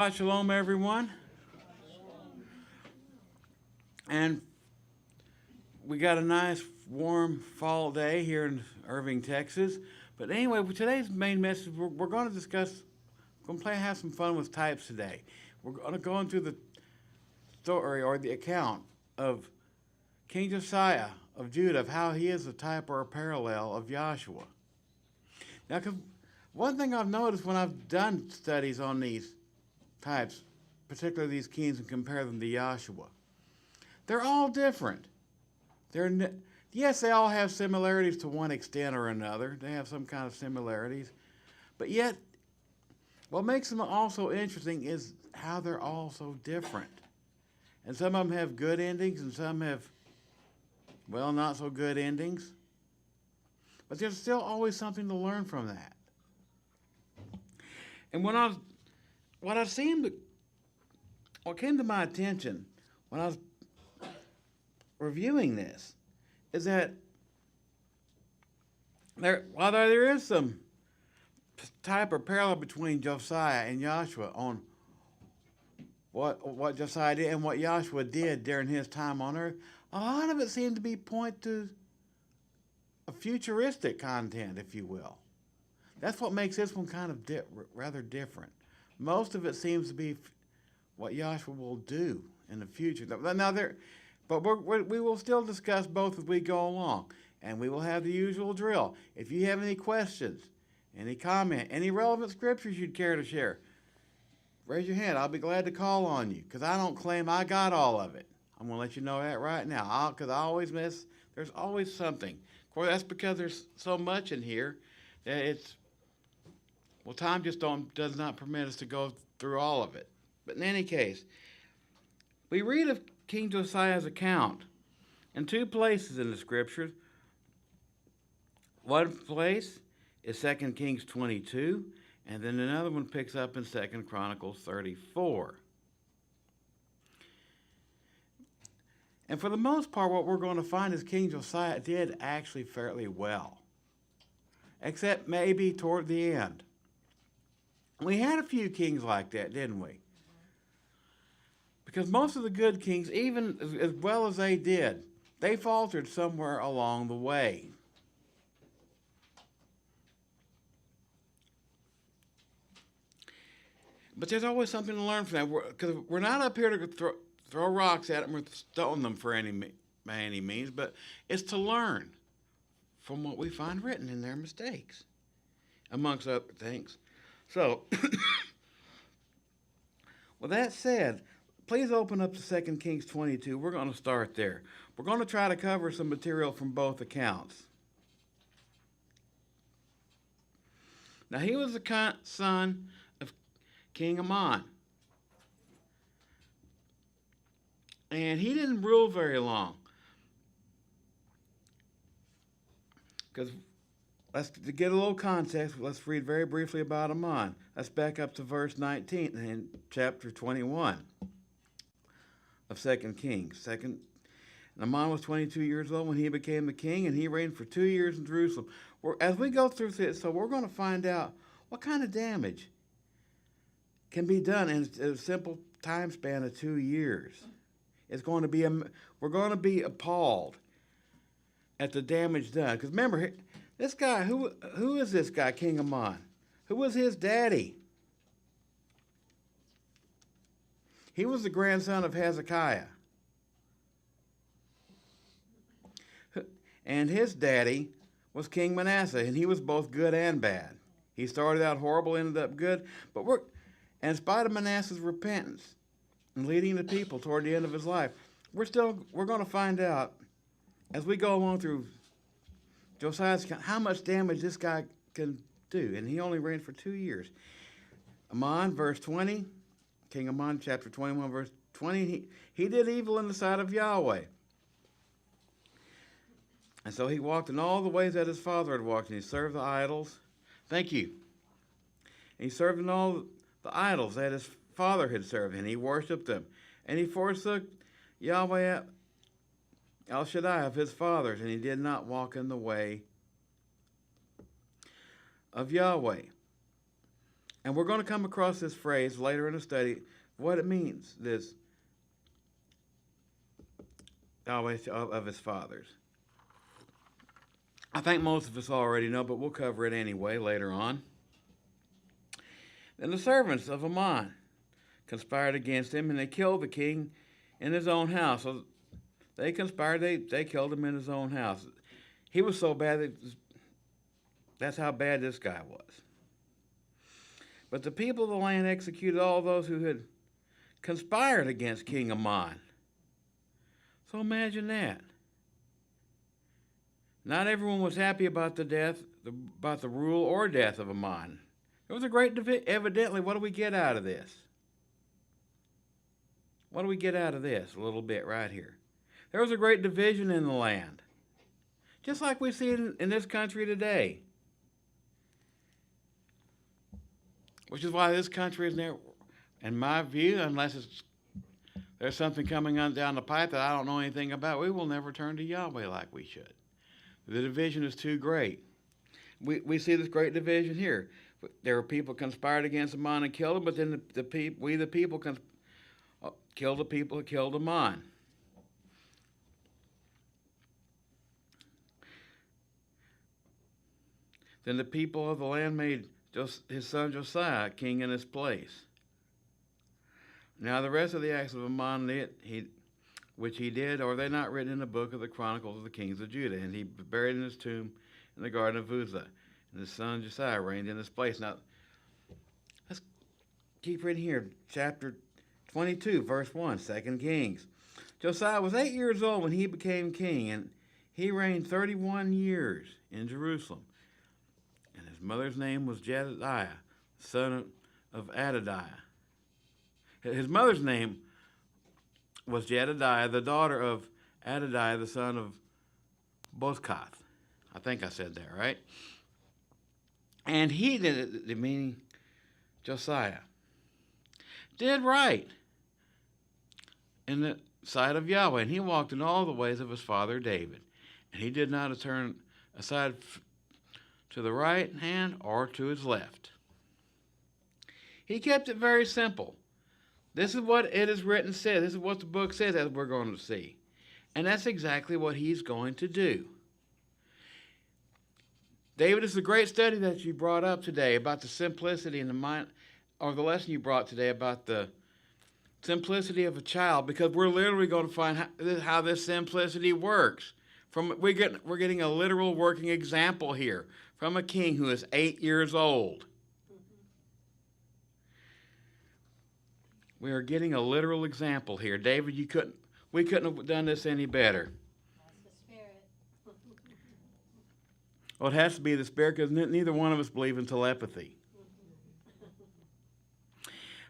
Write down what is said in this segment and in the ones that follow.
Shalom, everyone. And we got a nice warm fall day here in Irving, Texas. But anyway, with today's main message, we're going to discuss, we're going to have some fun with types today. We're going to go into the story or the account of King Josiah of Judah, of how he is a type or a parallel of Yahshua. Now, one thing I've noticed when I've done studies on these types, particularly these kings, and compare them to Yahshua, they're all different. Yes, they all have similarities to one extent or another. They have some kind of similarities. But yet, what makes them also interesting is how they're all so different. And some of them have good endings, and some have, well, not so good endings. But there's still always something to learn from that. And what came to my attention when I was reviewing this is that while there is some type or parallel between Josiah and Yahshua on what Josiah did and what Yahshua did during his time on earth, a lot of it seemed to be point to a futuristic content, if you will. That's what makes this one kind of rather different. Most of it seems to be what Yahshua will do in the future. But we will still discuss both as we go along, and we will have the usual drill. If you have any questions, any comment, any relevant scriptures you'd care to share, raise your hand. I'll be glad to call on you, because I don't claim I got all of it. I'm going to let you know that right now, because I always miss. There's always something. Of course, that's because there's so much in here that time just does not permit us to go through all of it. But in any case, we read of King Josiah's account in two places in the scriptures. One place is 2 Kings 22, and then another one picks up in 2 Chronicles 34. And for the most part, what we're going to find is King Josiah did actually fairly well, except maybe toward the end. We had a few kings like that, didn't we? Because most of the good kings, even as well as they did, they faltered somewhere along the way. But there's always something to learn from that, because we're not up here to throw rocks at them or stone them by any means, but it's to learn from what we find written in their mistakes, amongst other things. So, with that said, please open up to 2 Kings 22. We're going to start there. We're going to try to cover some material from both accounts. Now, he was the son of King Ammon. And he didn't rule very long. Because to get a little context, let's read very briefly about Ammon. Let's back up to verse 19 in chapter 21 of 2 Kings. Ammon was 22 years old when he became the king, and he reigned for 2 years in Jerusalem. As we go through this, so we're going to find out what kind of damage can be done in a simple time span of 2 years. We're going to be appalled at the damage done. Because remember, this guy, who is this guy, King Ammon? Who was his daddy? He was the grandson of Hezekiah. And his daddy was King Manasseh, and he was both good and bad. He started out horrible, ended up good. But in spite of Manasseh's repentance and leading the people toward the end of his life, we're going to find out as we go along through Josiah's account how much damage this guy can do. And he only reigned for 2 years. Ammon, verse 20, King Ammon, chapter 21, verse 20, he did evil in the sight of Yahweh. And so he walked in all the ways that his father had walked, and he served the idols. Thank you. And he served in all the idols that his father had served, and he worshipped them. And he forsook Yahweh El Shaddai of his fathers, and he did not walk in the way of Yahweh. And we're going to come across this phrase later in the study, what it means, this Yahweh of his fathers. I think most of us already know, but we'll cover it anyway later on. Then the servants of Ammon conspired against him, and they killed the king in his own house. So they conspired, they killed him in his own house. He was so bad, that's how bad this guy was. But the people of the land executed all those who had conspired against King Ammon. So imagine that. Not everyone was happy about about the rule or death of Ammon. There was a great evidently, what do we get out of this? What do we get out of this? A little bit right here. There was a great division in the land. Just like we see in this country today. Which is why this country is never, in my view, unless there's something coming on down the pipe that I don't know anything about, we will never turn to Yahweh like we should. The division is too great. We see this great division here. There were people conspired against Ammon and killed him, but then the people killed the people who killed Ammon. Then the people of the land made his son Josiah king in his place. Now the rest of the acts of Ammon, which he did, are they not written in the book of the Chronicles of the Kings of Judah? And he was buried in his tomb in the garden of Uzzah. And his son Josiah reigned in his place. Now, let's keep reading here. Chapter 22, verse 1, 2 Kings. Josiah was 8 years old when he became king, and he reigned 31 years in Jerusalem. And his mother's name was Jedidiah, son of Adadiah. His mother's name was Jedidiah, the daughter of Adadiah, the son of Bozkath. I think I said that right. And he did it, meaning Josiah, did right in the sight of Yahweh, and he walked in all the ways of his father David. And he did not turn aside to the right hand or to his left. He kept it very simple. This is what it is written says. This is what the book says, as we're going to see. And that's exactly what he's going to do. David, is the great study that you brought up today about the simplicity and the mind, or the lesson you brought today about the simplicity of a child, because we're literally going to find how this simplicity works. We're getting a literal working example here from a king who is 8 years old. We are getting a literal example here. David, we couldn't have done this any better. That's the Spirit. Well, it has to be the Spirit, because neither one of us believe in telepathy.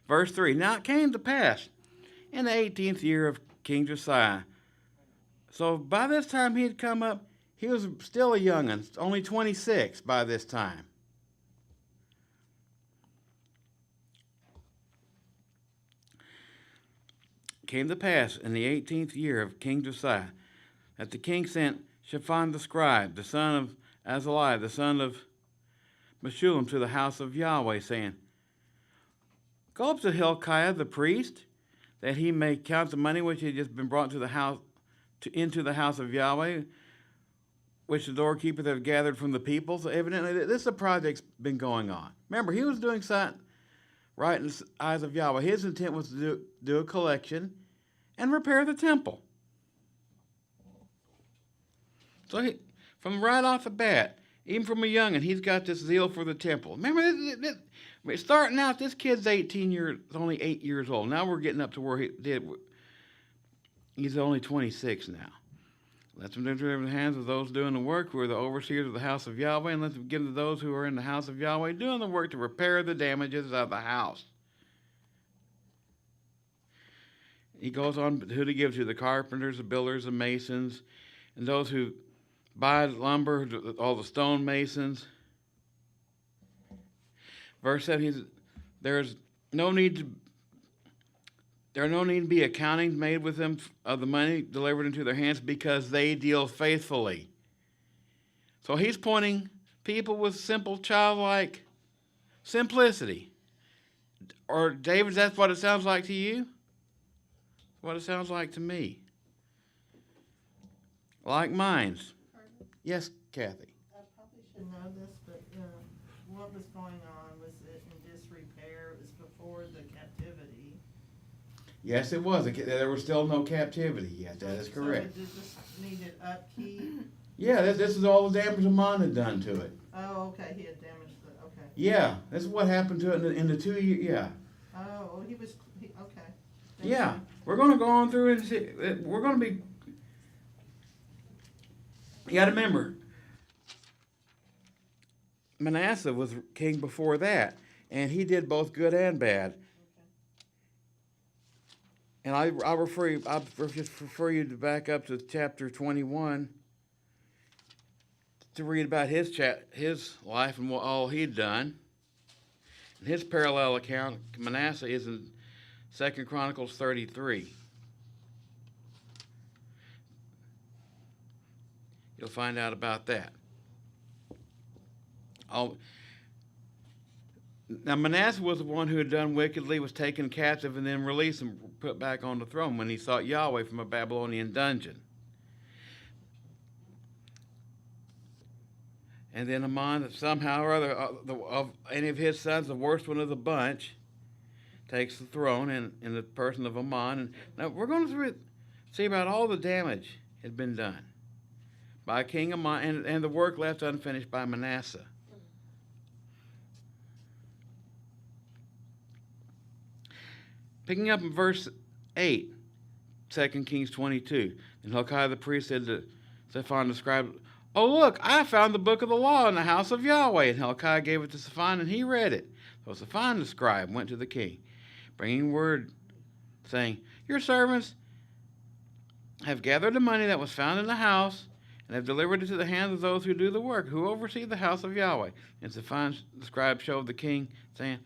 Verse 3, now it came to pass in the 18th year of King Josiah. So by this time he had come up, he was still a young'un, only 26 by this time. Came to pass in the 18th year of King Josiah that the king sent Shaphan the scribe, the son of Azaliah, the son of Meshullam, to the house of Yahweh, saying, go up to Hilkiah the priest, that he may count the money which had just been brought to the house, into the house of Yahweh, which the doorkeepers have gathered from the people. So evidently this is a project's been going on. Remember, he was doing something right in the eyes of Yahweh. His intent was to do a collection and repair the temple. So from right off the bat, even from a youngin', he's got this zeal for the temple. Remember, starting out, this kid's only 8 years old. Now we're getting up to where he's only 26 now. Let them deliver in the hands of those doing the work, who are the overseers of the house of Yahweh, and let them give to those who are in the house of Yahweh, doing the work to repair the damages of the house. He goes on who to give to: the carpenters, the builders, the masons, and those who buy lumber, all the stone masons. Verse 7, there are no need to be accounting made with them of the money delivered into their hands, because they deal faithfully. So he's pointing people with simple, childlike simplicity. Or David, that's what it sounds like to you? What it sounds like to me. Like mine's. Pardon? Yes, Kathy. I probably should know this, but what was going on? Was it in disrepair? It was before the captivity. Yes, it was. There was still no captivity yet. That is correct. So it just needed upkeep? Yeah, this is all the damage Amon had done to it. Oh, okay. He had damaged the. Okay. Yeah, this is what happened to it in the 2 years. Yeah. Oh, well, okay. Yeah, we're going to go on through and see. We're going to be. You got to remember, Manasseh was king before that, and he did both good and bad. And I'll refer you to back up to chapter 21 to read about his life and what all he'd done. And his parallel account, Manasseh, is in 2 Chronicles 33. You'll find out about that. Now, Manasseh was the one who had done wickedly, was taken captive, and then released and put back on the throne when he sought Yahweh from a Babylonian dungeon. And then Amon, somehow or other, of any of his sons, the worst one of the bunch, takes the throne in the person of Amon. And now we're going to see about all the damage had been done by King Amon, and the work left unfinished by Manasseh. Picking up in verse 8, 2 Kings 22, and Hilkiah the priest said to Shaphan the scribe, "Oh, look, I found the book of the law in the house of Yahweh." And Hilkiah gave it to Shaphan, and he read it. So Shaphan the scribe went to the king, bringing word, saying, "Your servants have gathered the money that was found in the house, and have delivered it to the hands of those who do the work, who oversee the house of Yahweh." And Shaphan the scribe showed the king, saying,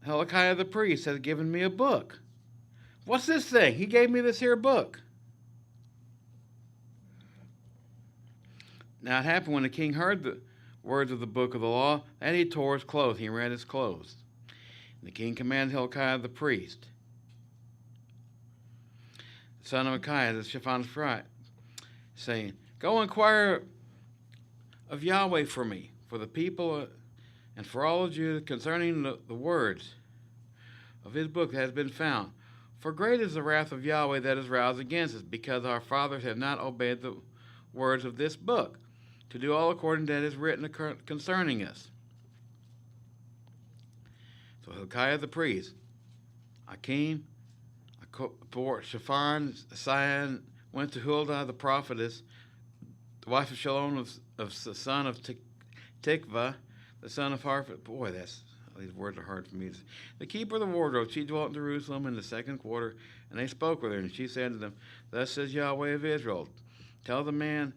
"Hilkiah the priest has given me a book." What's this thing? He gave me this here book. Now it happened when the king heard the words of the book of the law, that he tore his clothes. He rent his clothes. And the king commanded Hilkiah the priest, the son of Micaiah, the Shaphan's scribe, saying, "Go inquire of Yahweh for me, for the people, and for all of Judah, concerning the words of his book that has been found. For great is the wrath of Yahweh that is roused against us, because our fathers have not obeyed the words of this book, to do all according to that is written concerning us." So Hilkiah the priest, Akim, Shaphan, Sion, went to Huldah the prophetess, the wife of Shalom of the son of Tikvah, the son of Harpha. Boy, these words are hard for me. The keeper of the wardrobe, she dwelt in Jerusalem in the second quarter, and they spoke with her, and she said to them, "Thus says Yahweh of Israel, tell the man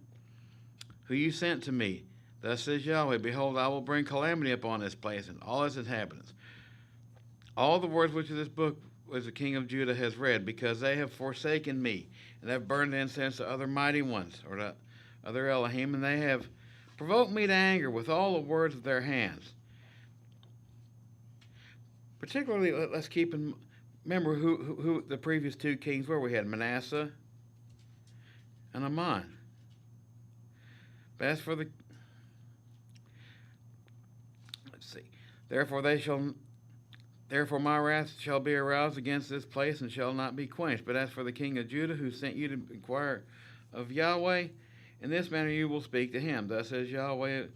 who you sent to me, thus says Yahweh, behold, I will bring calamity upon this place and all its inhabitants. All the words which this book was the king of Judah has read, because they have forsaken me, and have burned incense to other mighty ones, or to other Elohim, and they have provoked me to anger with all the words of their hands." Particularly, let's remember who the previous two kings were. We had Manasseh and Amon. But as for therefore my wrath shall be aroused against this place and shall not be quenched. But as for the king of Judah, who sent you to inquire of Yahweh, in this manner you will speak to him. Thus says Yahweh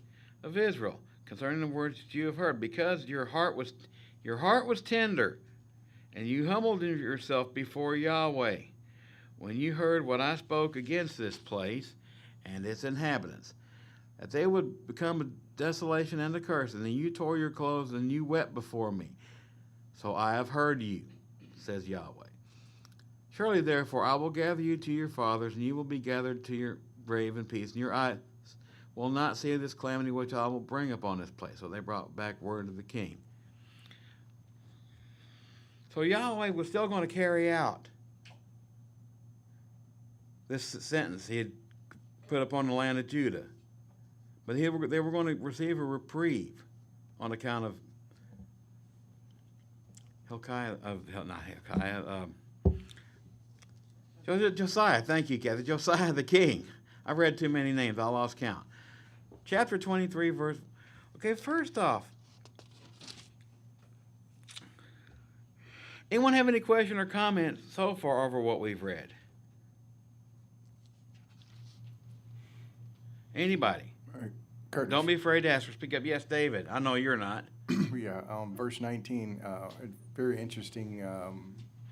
of Israel, concerning the words that you have heard, because your heart was tender, and you humbled yourself before Yahweh, when you heard what I spoke against this place and its inhabitants, that they would become a desolation and a curse, and then you tore your clothes and you wept before me. So I have heard you, says Yahweh. Surely therefore I will gather you to your fathers, and you will be gathered to your grave in peace, and your eyes will not see this calamity which I will bring upon this place. So they brought back word to the king. So Yahweh was still going to carry out this sentence he had put upon the land of Judah. But they were going to receive a reprieve on account of Josiah, thank you, Kathy. Josiah the king. I read too many names. I lost count. Chapter 23, verse. Okay, first off, anyone have any question or comment so far over what we've read? Anybody? Curtis. Don't be afraid to ask or speak up. Yes, David. I know you're not. Yeah, verse 19, very interesting.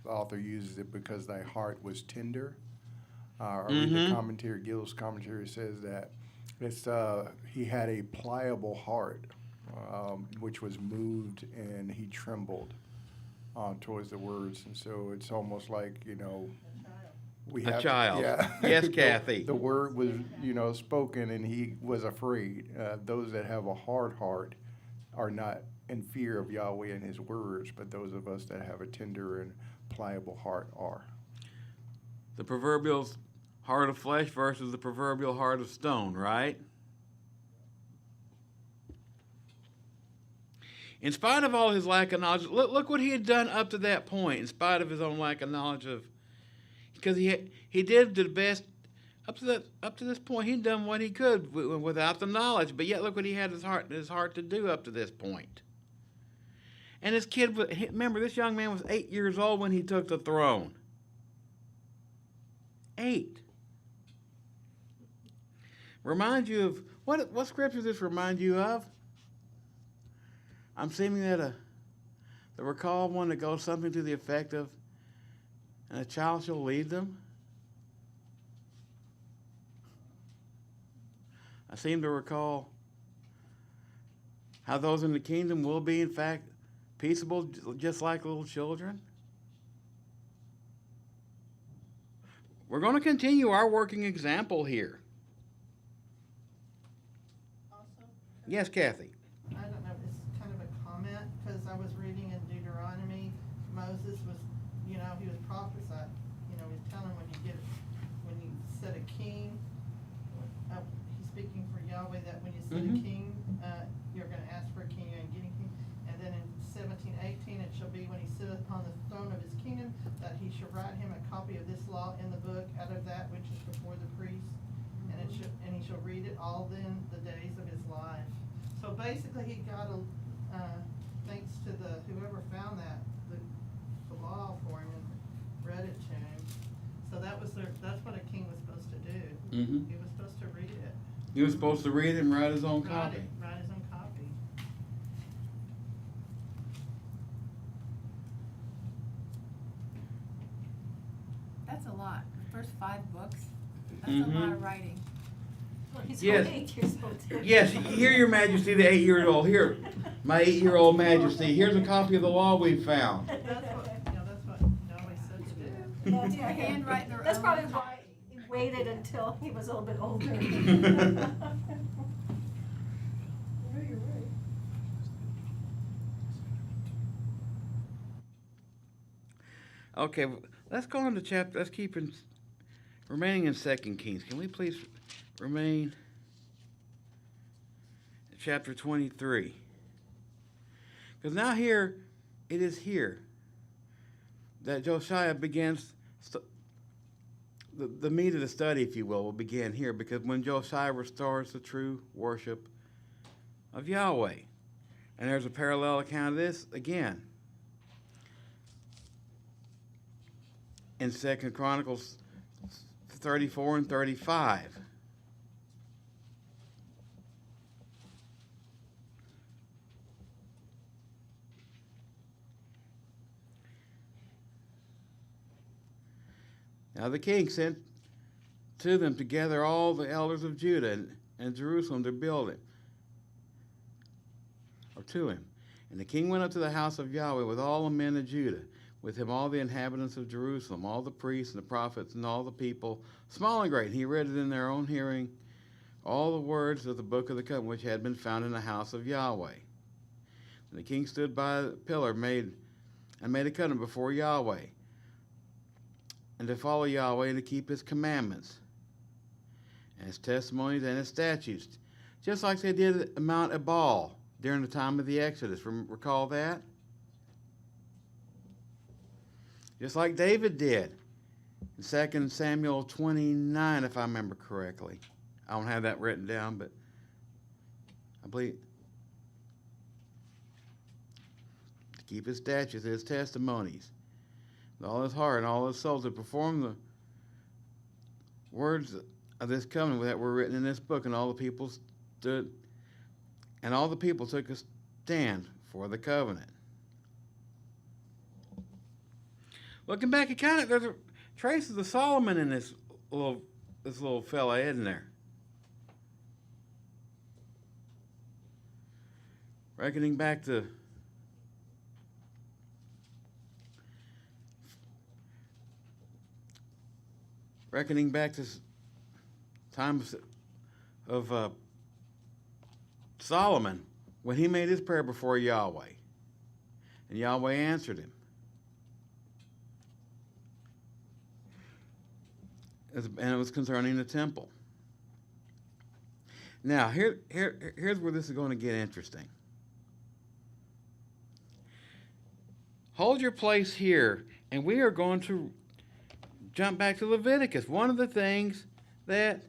The author uses it because thy heart was tender. I read the commentary, Gill's commentary says that he had a pliable heart, which was moved and he trembled towards the words. And so it's almost like, we have A child. Yeah. Yes, Kathy. The word was, spoken and he was afraid. Those that have a hard heart are not in fear of Yahweh and his words, but those of us that have a tender and pliable heart are. The proverbial heart of flesh versus the proverbial heart of stone, right? In spite of all his lack of knowledge, look what he had done up to that point, in spite of his own lack of knowledge because he did the best up to this point. He'd done what he could without the knowledge, but yet look what he had his heart to do up to this point. And this kid, remember, this young man was 8 years old when he took the throne. 8. Remind you of what scripture does this remind you of? I'm seeming that the recall one that goes something to the effect of, and a child shall lead them. I seem to recall how those in the kingdom will be, in fact, peaceable, just like little children. We're going to continue our working example here. Also, Yes, Kathy. I don't know, it's kind of a comment, because I was reading in Deuteronomy, Moses was, he was prophesied, he's telling when you set a king, he's speaking for Yahweh, that when you set a king, you're gonna ask for a king and get a king. And then in 17:18, it shall be when he sitteth upon the throne of his kingdom, that he shall write him a copy of this law in the book out of that which is before the priest, and he shall read it all then the days of his life. So basically, he got thanks to whoever found the law for him and read it to him. So that's what a king was supposed to do. Mm-hmm. He was supposed to read it. He was supposed to read it and write his own copy. Write his own copy. That's a lot. The first 5 books, that's a lot of writing. Well, he's Yes. only 8 years old too. Yes, here, Your Majesty, the 8-year-old. Here, my 8-year-old Majesty. Here's a copy of the law we found. That's what Yahweh said to do. That's Yeah, handwriting their That's own probably copy. why he waited until he was a little bit older. Yeah, you're right. Okay, let's go on to chapter. Let's keep remaining in 2 Kings. Can we please remain in chapter 23? Because now here, it is here that Josiah begins, the meat of the study, if you will begin here, because when Josiah restores the true worship of Yahweh. And there's a parallel account of this again in 2 Chronicles 34 and 35. Now the king sent to them together all the elders of Judah and Jerusalem to build it, or to him. And the king went up to the house of Yahweh with all the men of Judah, with him all the inhabitants of Jerusalem, all the priests and the prophets and all the people, small and great. And he read it in their own hearing, all the words of the book of the covenant which had been found in the house of Yahweh. And the king stood by the pillar made a covenant before Yahweh, and to follow Yahweh and to keep his commandments and his testimonies and his statutes, just like they did at Mount Ebal during the time of the Exodus. Recall that? just like David did in 2 Samuel 29, if I remember correctly. I don't have that written down, but I believe to keep his statutes, his testimonies, with all his heart and all his soul, to perform the words of this covenant that were written in this book, and all the people stood, and all the people took a stand for the covenant. Looking back, it kind of there's a traces of Solomon in this little fella, isn't there? Reckoning back to times of Solomon, when he made his prayer before Yahweh, and Yahweh answered him. And it was concerning the temple. Now, here's where this is going to get interesting. Hold your place here, and we are going to jump back to Leviticus. One of the things that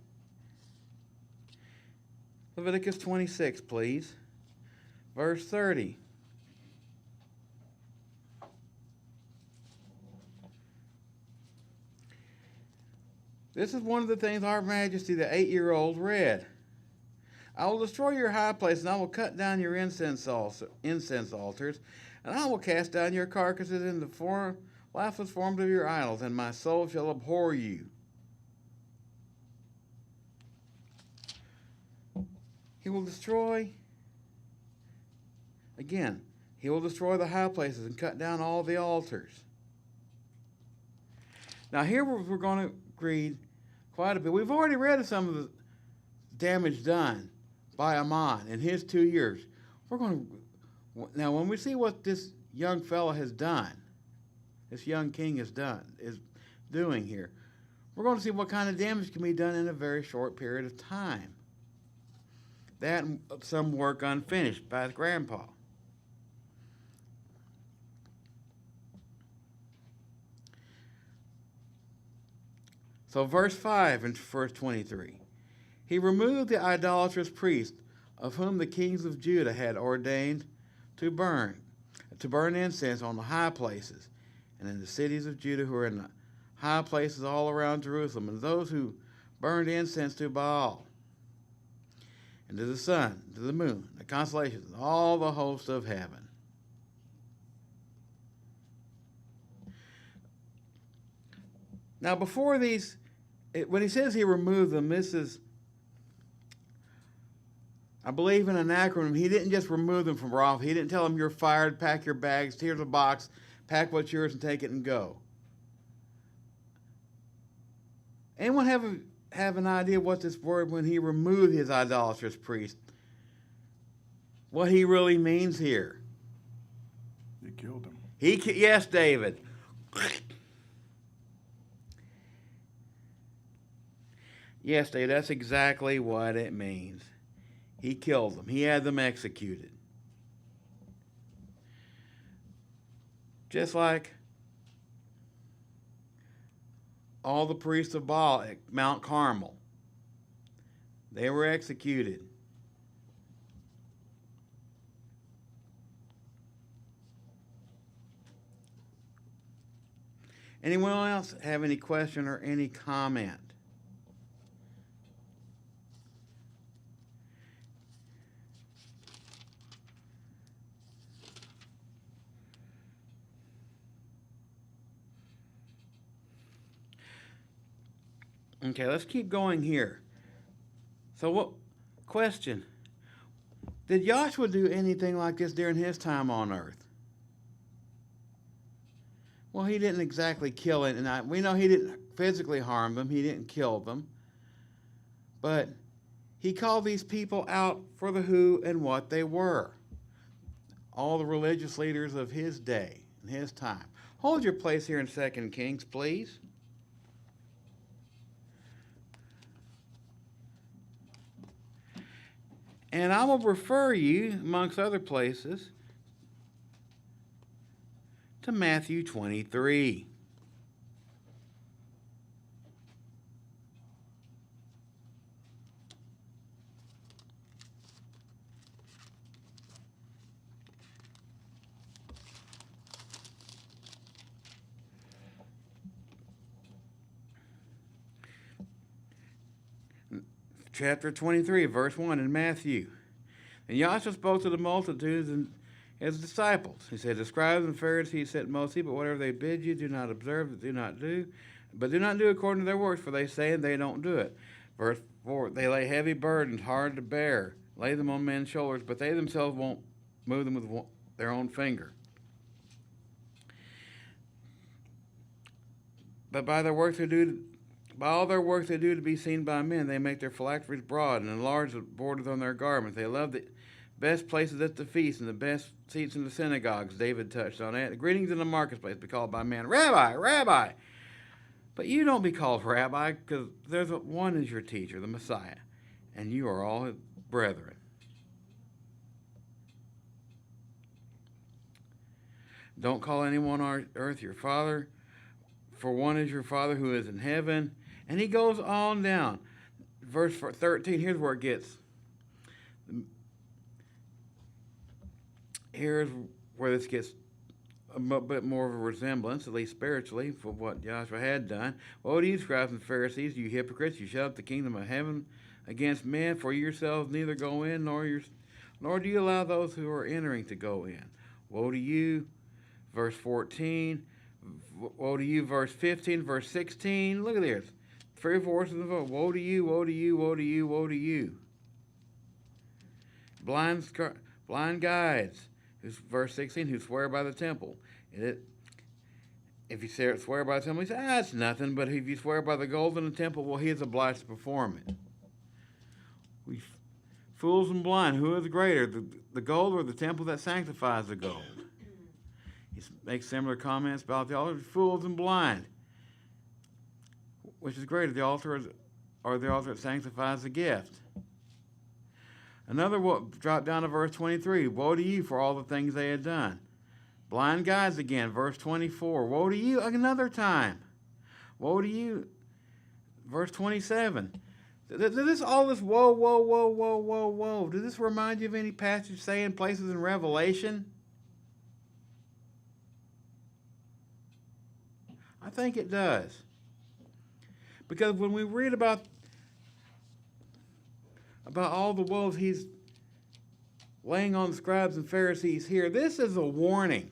Leviticus 26, please, verse 30. This is one of the things Our Majesty, the 8-year-old, read. I will destroy your high place, and I will cut down your incense altars, and I will cast down your carcasses in the lifeless forms of your idols, and my soul shall abhor you. He will destroy, again, he will destroy the high places and cut down all the altars. Now here we're going to read quite a bit. We've already read some of the damage done by Ammon in his 2 years. We're going to, now when we see what this young fellow has done, this young king is doing here, we're going to see what kind of damage can be done in a very short period of time. That and some work unfinished by his grandpa. So verse 5 and verse 23. He removed the idolatrous priest of whom the kings of Judah had ordained to burn incense on the high places and in the cities of Judah who are in the high places all around Jerusalem, and those who burned incense to Baal and to the sun, to the moon, the constellations, and all the hosts of heaven. Now before these, when he says he removed them, this is, I believe, in an acronym. He didn't just remove them from Raw. He didn't tell them you're fired, pack your bags, here's a box, pack what's yours and take it and go. Anyone have an idea what this word, when he removed his idolatrous priest, what he really means here? He killed him. Yes, David. Yes, Dave, that's exactly what it means. He killed them. He had them executed. Just like all the priests of Baal at Mount Carmel. They were executed. Anyone else have any question or any comment? Okay, let's keep going here. So what, question, did Yahshua do anything like this during his time on earth? Well, he didn't exactly kill it, and we know he didn't physically harm them, he didn't kill them, but he called these people out for the who and what they were. All the religious leaders of his day and his time. Hold your place here in 2 Kings, please. And I will refer you, amongst other places, to Matthew 23. chapter 23, verse 1 in Matthew. And Yahshua spoke to the multitudes and his disciples. He said, the scribes and Pharisees said mostly, but whatever they bid you, do not observe, do not do. But do not do according to their works, for they say and they don't do it. Verse 4, they lay heavy burdens, hard to bear, lay them on men's shoulders, but they themselves won't move them with their own finger. But by all their work they do to be seen by men, they make their phylacteries broad and enlarge the borders on their garments. They love the best places at the feast and the best seats in the synagogues. David touched on that. Greetings in the marketplace, be called by men, Rabbi, Rabbi. But you don't be called Rabbi, because there's one is your teacher, the Messiah, and you are all his brethren. Don't call anyone on earth your father, for one is your Father who is in heaven. And he goes on down. Verse 13, here's where it gets. Here's where this gets a bit more of a resemblance, at least spiritually, for what Yahshua had done. Woe to you, scribes and Pharisees, you hypocrites! You shut up the kingdom of heaven against men, for yourselves neither go in, nor do you allow those who are entering to go in. Woe to you, verse 14. Woe to you, verse 15, verse 16. Look at this. 3 or 4 verses of vote. Woe to you, woe to you, woe to you, woe to you. Blind guides, verse 16, who swear by the temple. If you swear by the temple, you say, it's nothing. But if you swear by the gold in the temple, well, he is obliged to perform it. Fools and blind, who is greater, the gold or the temple that sanctifies the gold? He makes similar comments about the altar. Fools and blind. Which is greater, the altar or the altar that sanctifies the gift? Another drop down to verse 23. Woe to you for all the things they had done. Blind guides again, verse 24. Woe to you another time. Woe to you, verse 27. Does this all this whoa, whoa, whoa, whoa, whoa, whoa? Does this remind you of any passage saying places in Revelation? I think it does. Because when we read about all the woes he's laying on the scribes and Pharisees here, this is a warning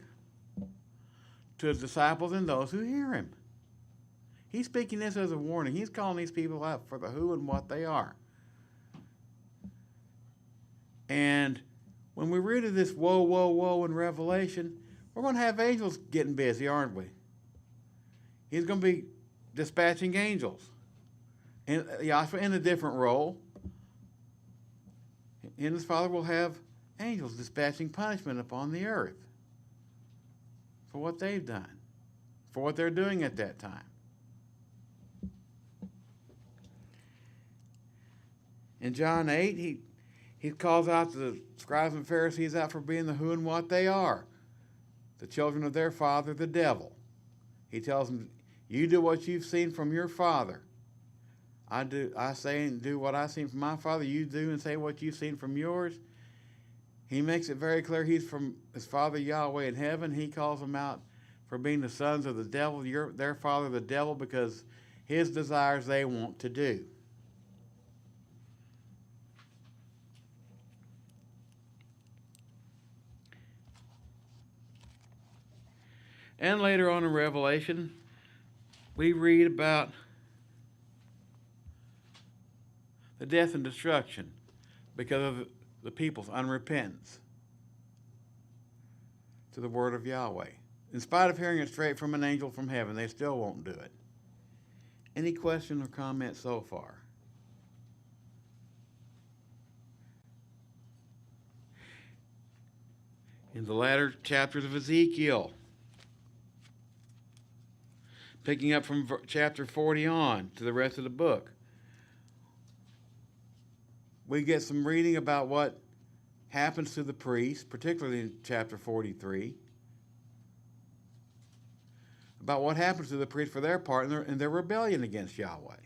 to his disciples and those who hear him. He's speaking this as a warning. He's calling these people out for the who and what they are. And when we read of this woe, woe, woe in Revelation, we're going to have angels getting busy, aren't we? He's going to be dispatching angels. And Yahshua in a different role. And his Father will have angels dispatching punishment upon the earth for what they've done, for what they're doing at that time. In John 8, he calls out the scribes and Pharisees out for being the who and what they are, the children of their father, the devil. He tells them, you do what you've seen from your father. I say and do what I've seen from my father. You do and say what you've seen from yours. He makes it very clear he's from his father Yahweh in heaven. He calls them out for being the sons of the devil, their father the devil, because his desires they want to do. And later on in Revelation, we read about the death and destruction because of the people's unrepentance to the word of Yahweh. In spite of hearing it straight from an angel from heaven, they still won't do it. Any question or comment so far? In the latter chapters of Ezekiel, picking up from chapter 40 on to the rest of the book, we get some reading about what happens to the priests, particularly in chapter 43, about what happens to the priests for their part in their rebellion against Yahweh.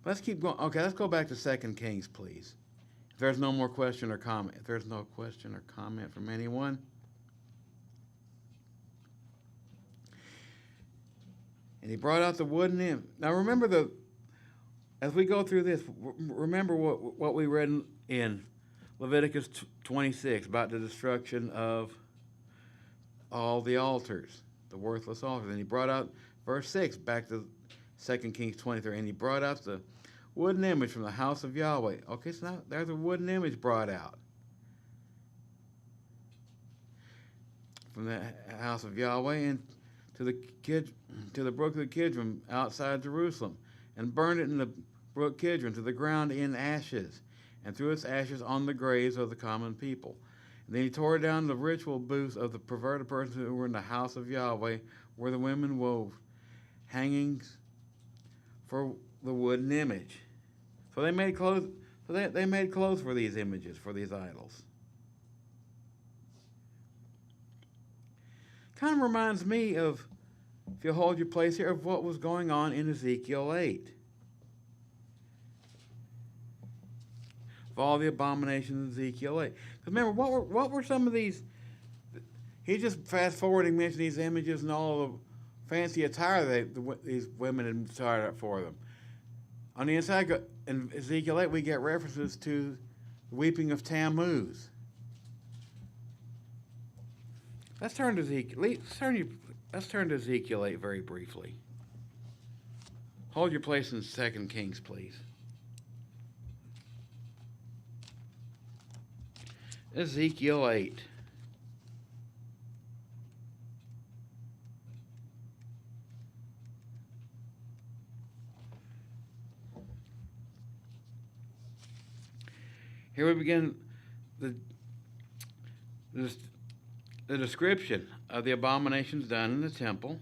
Let's keep going. Okay, let's go back to 2 Kings, please. If there's no more question or comment. If there's no question or comment from anyone. And he brought out the wooden image. Now remember as we go through this, remember what we read in Leviticus 26 about the destruction of all the altars, the worthless altars. And he brought out, verse 6, back to 2 Kings 23, and he brought out the wooden image from the house of Yahweh. Okay, so now there's a wooden image brought out from the house of Yahweh and to the brook of the Kidron outside Jerusalem, and burned it in the brook Kidron to the ground in ashes, and threw its ashes on the graves of the common people. And then he tore down the ritual booths of the perverted persons who were in the house of Yahweh, where the women wove hangings for the wooden image. So they made clothes. So they made clothes for these images, for these idols. Kind of reminds me of, if you hold your place here, of what was going on in Ezekiel 8. Of all the abominations of Ezekiel 8. Because remember, what were some of these? He just fast forwarding mentioned these images and all the fancy attire these women had started up for them. On the inside, in Ezekiel 8, we get references to the weeping of Tammuz. Let's turn to Ezekiel 8 very briefly. Hold your place in 2 Kings, please. Ezekiel 8. Here we begin the description of the abominations done in the temple.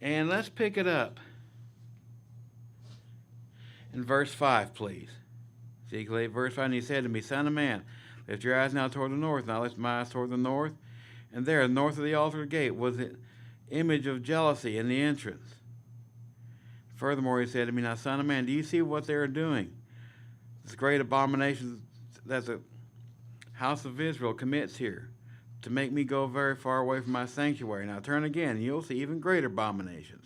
And let's pick it up in verse 5, please. Ezekiel 8, verse 5, and he said to me, Son of man, lift your eyes now toward the north. And I lifted my eyes toward the north, and there, north of the altar gate, was the image of jealousy in the entrance. Furthermore, he said to me, Now, son of man, do you see what they are doing? This great abomination that the house of Israel commits here, to make me go very far away from my sanctuary. Now turn again, and you'll see even greater abominations.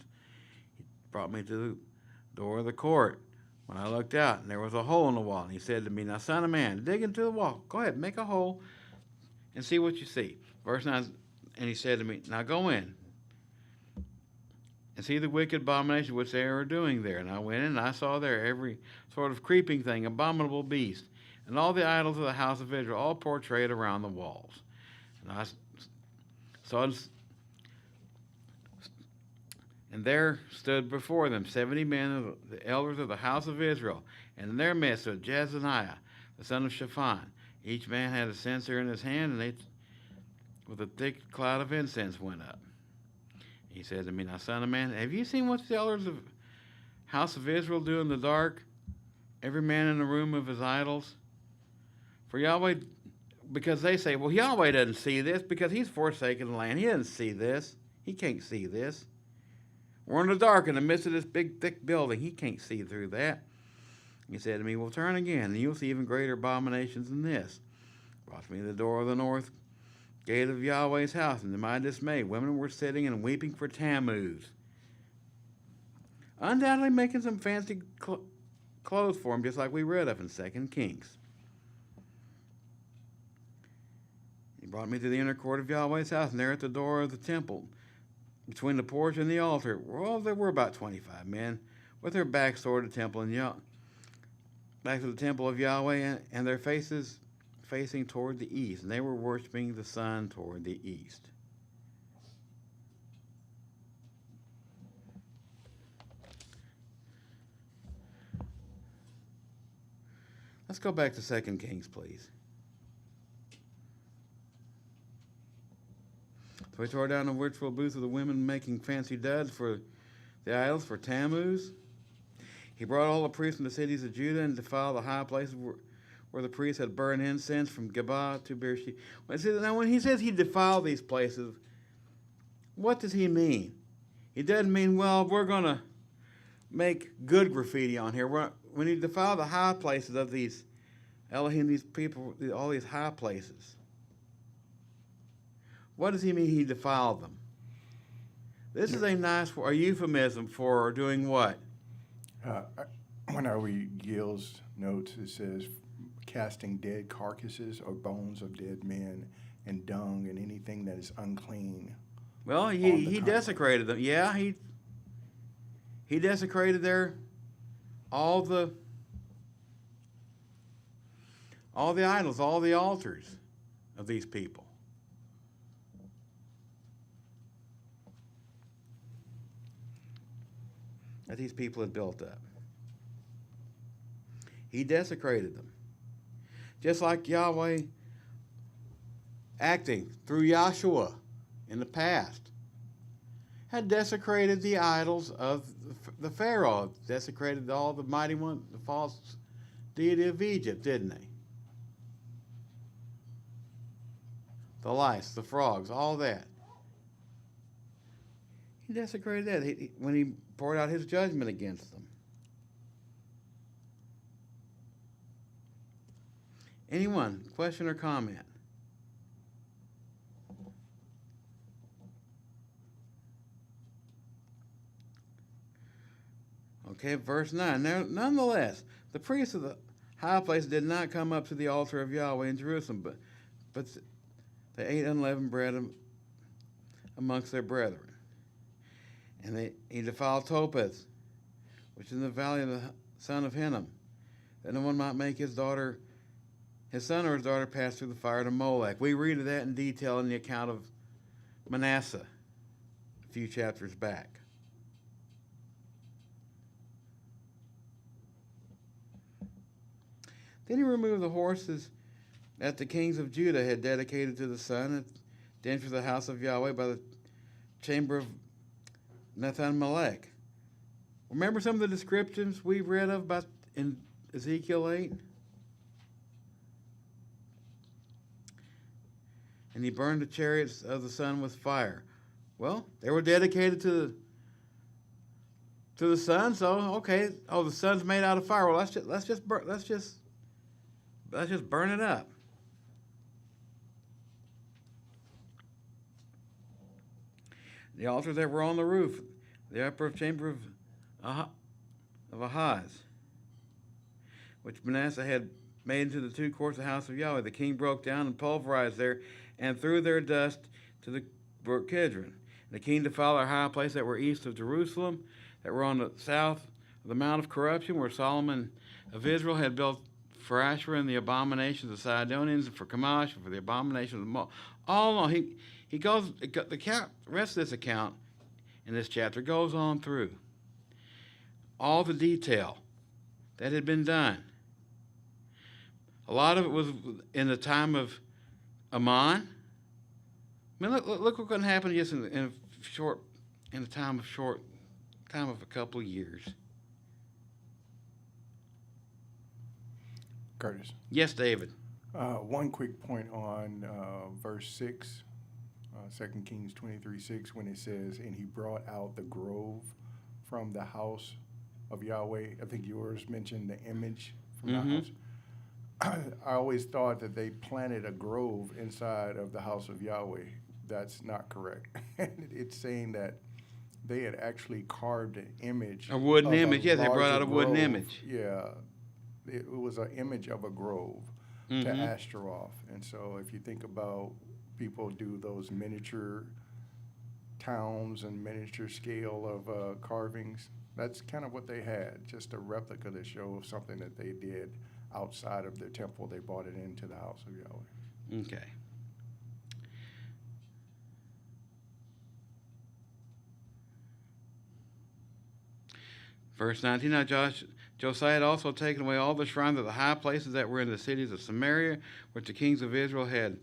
He brought me to the door of the court. When I looked out, and there was a hole in the wall, and he said to me, Now, son of man, dig into the wall. Go ahead, make a hole, and see what you see. Verse 9, and he said to me, Now go in, and see the wicked abomination which they are doing there. And I went in, and I saw there every sort of creeping thing, abominable beast, and all the idols of the house of Israel, all portrayed around the walls. And I saw, and there stood before them 70 men, the elders of the house of Israel, and in their midst stood Josiah, the son of Shaphan. Each man had a censer in his hand, and they, with a thick cloud of incense, went up. He said to me, Now, son of man, have you seen what the elders of house of Israel do in the dark? Every man in the room of his idols? For Yahweh, because they say, well, Yahweh doesn't see this because he's forsaken the land. He doesn't see this. He can't see this. We're in the dark in the midst of this big, thick building. He can't see through that. He said to me, Well, turn again, and you'll see even greater abominations than this. Brought me to the door of the north gate of Yahweh's house, and to my dismay, women were sitting and weeping for Tammuz, undoubtedly making some fancy clothes for him, just like we read of in 2 Kings. He brought me to the inner court of Yahweh's house, and there at the door of the temple, between the porch and the altar, well, there were about 25 men, with their backs toward the temple back to the temple of Yahweh, and their faces facing toward the east, and they were worshiping the sun toward the east. Let's go back to 2 Kings, please. So he tore down the ritual booths of the women making fancy duds for the idols, for Tammuz. He brought all the priests from the cities of Judah and defiled the high places where the priests had burned incense, from Geba to Beersheba. Now, when he says he defiled these places, what does he mean? He doesn't mean, well, we're going to make good graffiti on here. When he defiled the high places of these Elohim, these people, all these high places, What does he mean he defiled them? This is a euphemism for doing what? When I read Gill's notes, it says casting dead carcasses or bones of dead men and dung and anything that is unclean. Well, he desecrated them. Yeah, he desecrated all the idols, all the altars of these people. That these people had built up. He desecrated them. Just like Yahweh acting through Yahshua in the past had desecrated the idols of the Pharaoh, desecrated all the mighty one, the false deity of Egypt, didn't they? The lice, the frogs, all that. He desecrated that when he poured out his judgment against them. Anyone, question or comment? Okay, verse 9. Now, nonetheless, the priests of the high place did not come up to the altar of Yahweh in Jerusalem, but they ate unleavened bread amongst their brethren. And he defiled Topeth, which is in the valley of the son of Hinnom, that no one might make his son or his daughter pass through the fire to Molech. We read of that in detail in the account of Manasseh a few chapters back. Then he removed the horses that the kings of Judah had dedicated to the sun at the entrance of the house of Yahweh by the chamber of Nathan-Melech. Remember some of the descriptions we read of about in Ezekiel 8? And he burned the chariots of the sun with fire. Well, they were dedicated to the sun, so okay. Oh, the sun's made out of fire. Well, let's just burn it up. The altars that were on the roof, the upper chamber of Ahaz, which Manasseh had made into the two courts of the house of Yahweh. The king broke down and pulverized there and threw their dust to the brook Kidron. The king defiled our high places that were east of Jerusalem, that were on the south of the Mount of Corruption, where Solomon of Israel had built for Asherah and the abominations of the Sidonians, and for Chemosh, and for the abominations of the Moab. All along, he goes, the rest of this account in this chapter goes on through all the detail that had been done. A lot of it was in the time of Ammon. I mean, look what's going to happen just in a time of a couple of years. Curtis. Yes, David. One quick point on verse 6, 2 Kings 23:6, when it says, and he brought out the grove from the house of Yahweh. I think yours mentioned the image from the house. I always thought that they planted a grove inside of the house of Yahweh. That's not correct. It's saying that they had actually carved an image. A wooden image. Yes, they brought out a wooden grove. image. Yeah. It was an image of a grove to Ashtaroth. And so if you think about people do those miniature towns and miniature scale of carvings, that's kind of what they had, just a replica to show something that they did outside of their temple. They brought it into the house of Yahweh. Okay. Verse 19, now Josiah had also taken away all the shrines of the high places that were in the cities of Samaria, which the kings of Israel had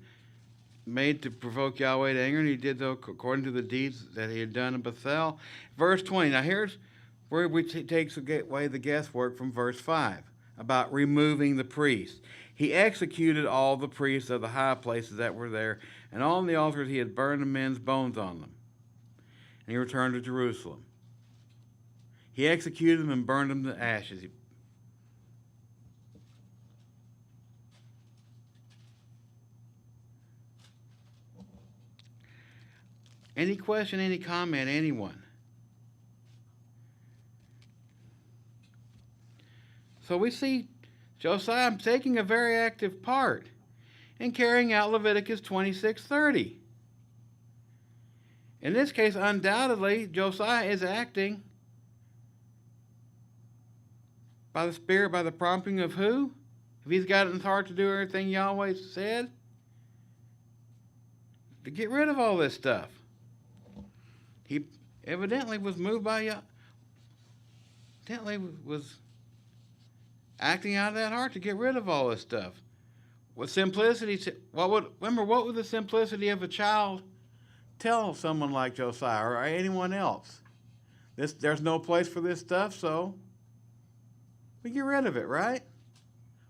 made to provoke Yahweh to anger, and he did so according to the deeds that he had done in Bethel. Verse 20, now here's where we takes away the guesswork from verse 5 about removing the priests. He executed all the priests of the high places that were there, and on the altars he had burned the men's bones on them. And he returned to Jerusalem. He executed them and burned them to ashes. Any question, any comment, anyone? So we see Josiah taking a very active part in carrying out Leviticus 26:30. In this case, undoubtedly, Josiah is acting by the Spirit, by the prompting of who? If he's got it in his heart to do everything Yahweh said, to get rid of all this stuff. He evidently was moved by Yahweh. Evidently was acting out of that heart to get rid of all this stuff. With simplicity, what would the simplicity of a child tell someone like Josiah or anyone else? There's no place for this stuff, so we get rid of it, right?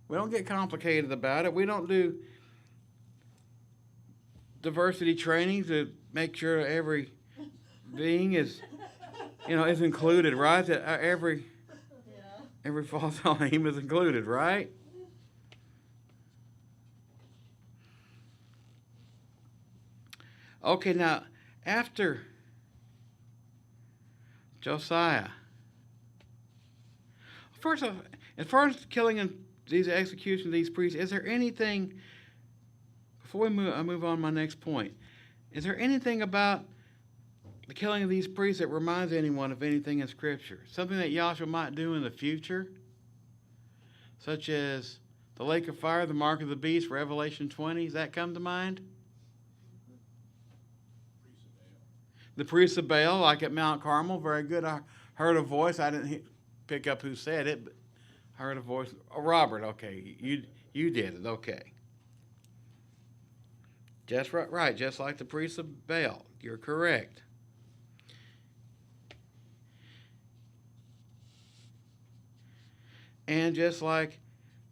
We don't get complicated about it. We don't do diversity training to make sure every being is included, right? That every false name is included, right? Okay, now, after Josiah, first off, as far as killing and these executions of these priests, is there anything, before I move on to my next point, is there anything about the killing of these priests that reminds anyone of anything in Scripture? Something that Yahshua might do in the future? Such as the lake of fire, the mark of the beast, Revelation 20. Does that come to mind? The priests of Baal, like at Mount Carmel, very good. I heard a voice. I didn't pick up who said it, but I heard a voice. Oh, Robert, okay. You did it, okay. Just right, just like the priests of Baal. You're correct. And just like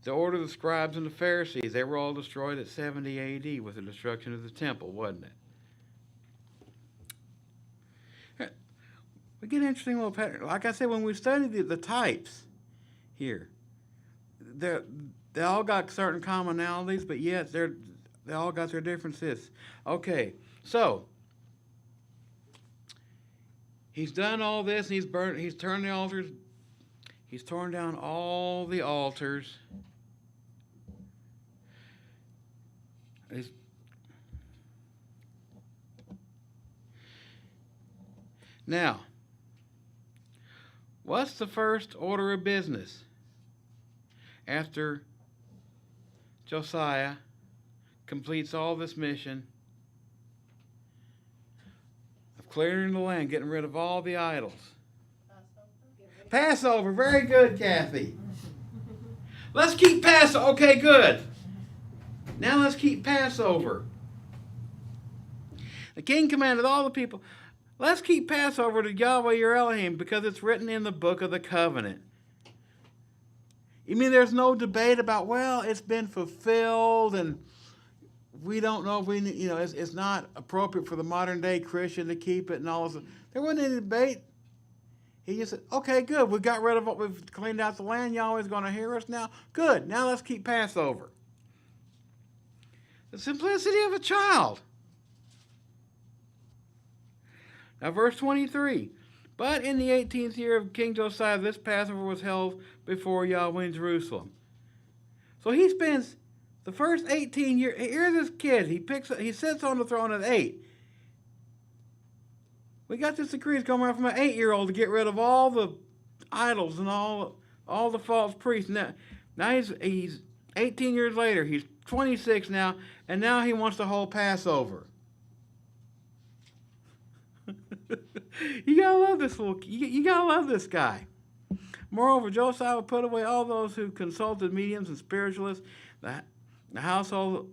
the order of the scribes and the Pharisees, they were all destroyed at 70 AD with the destruction of the temple, wasn't it? We get an interesting little pattern. Like I said, when we study the types here, they all got certain commonalities, but yet they all got their differences. Okay, so he's done all this, and he's turned the altars, he's torn down all the altars. Now, what's the first order of business after Josiah completes all this mission of clearing the land, getting rid of all the idols? Passover. Very good, Kathy. Let's keep Passover. Okay, good. Now let's keep Passover. The king commanded all the people, let's keep Passover to Yahweh your Elohim, because it's written in the book of the covenant. You mean there's no debate about, well, it's been fulfilled and we don't know if it's not appropriate for the modern day Christian to keep it and all this. There wasn't any debate. He just said, okay, good. We got rid of what we've cleaned out the land. Yahweh's going to hear us now. Good. Now let's keep Passover. The simplicity of a child. Now, verse 23. But in the 18th year of King Josiah, this Passover was held before Yahweh in Jerusalem. So he spends the first 18 years. Here's this kid. He sits on the throne at 8. We got this decree that's coming out from an 8-year-old to get rid of all the idols and all the false priests. Now he's 18 years later. He's 26 now, and now he wants to hold Passover. You gotta love this you gotta love this guy. Moreover, Josiah would put away all those who consulted mediums and spiritualists, the household,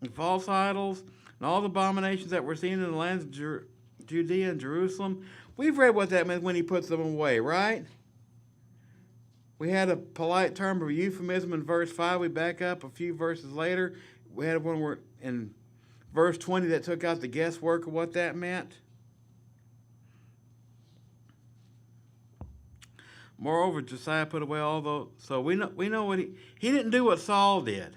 the false idols, and all the abominations that were seen in the lands of Judea and Jerusalem. We've read what that meant when he puts them away, right? We had a polite term of euphemism in verse 5. We back up a few verses later. We had one where in verse 20 that took out the guesswork of what that meant. Moreover, Josiah put away all those. So we know what he didn't do what Saul did.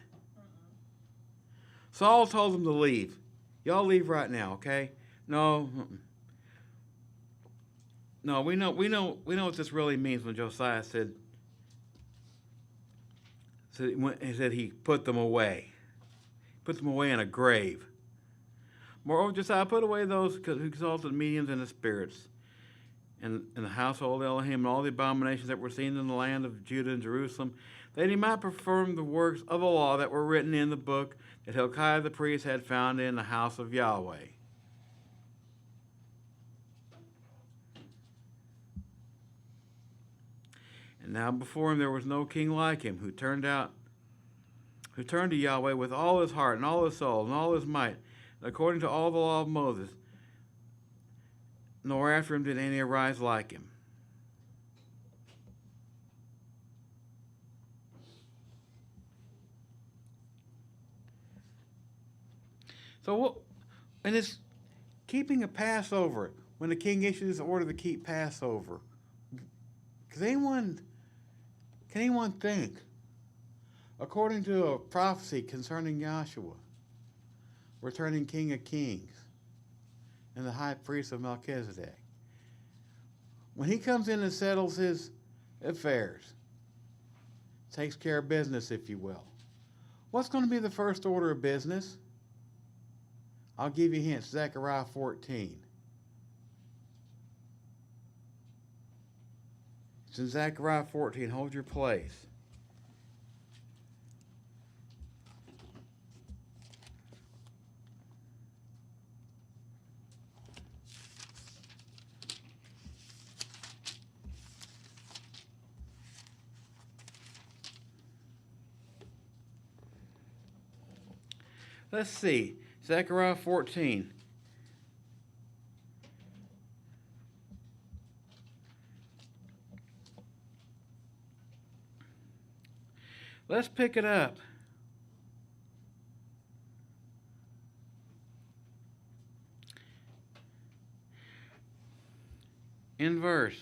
Saul told them to leave. Y'all leave right now, okay? No. No, we know what this really means when Josiah he said he put them away. Put them away in a grave. Moreover, Josiah put away those who exalted mediums and the spirits, and the household Elohim, and all the abominations that were seen in the land of Judah and Jerusalem, that he might perform the works of the law that were written in the book that Hilkiah the priest had found in the house of Yahweh. And now before him there was no king like him, who turned to Yahweh with all his heart and all his soul and all his might, according to all the law of Moses. Nor after him did any arise like him. So, and it's keeping a Passover, when the king issued this order to keep Passover. Can anyone think, according to a prophecy concerning Yahshua, returning King of Kings and the high priest of Melchizedek, when he comes in and settles his affairs, takes care of business, if you will, what's going to be the first order of business? I'll give you hints. Zechariah 14. It's in Zechariah 14. Hold your place. Let's see. Zechariah 14. Let's pick it up. In verse.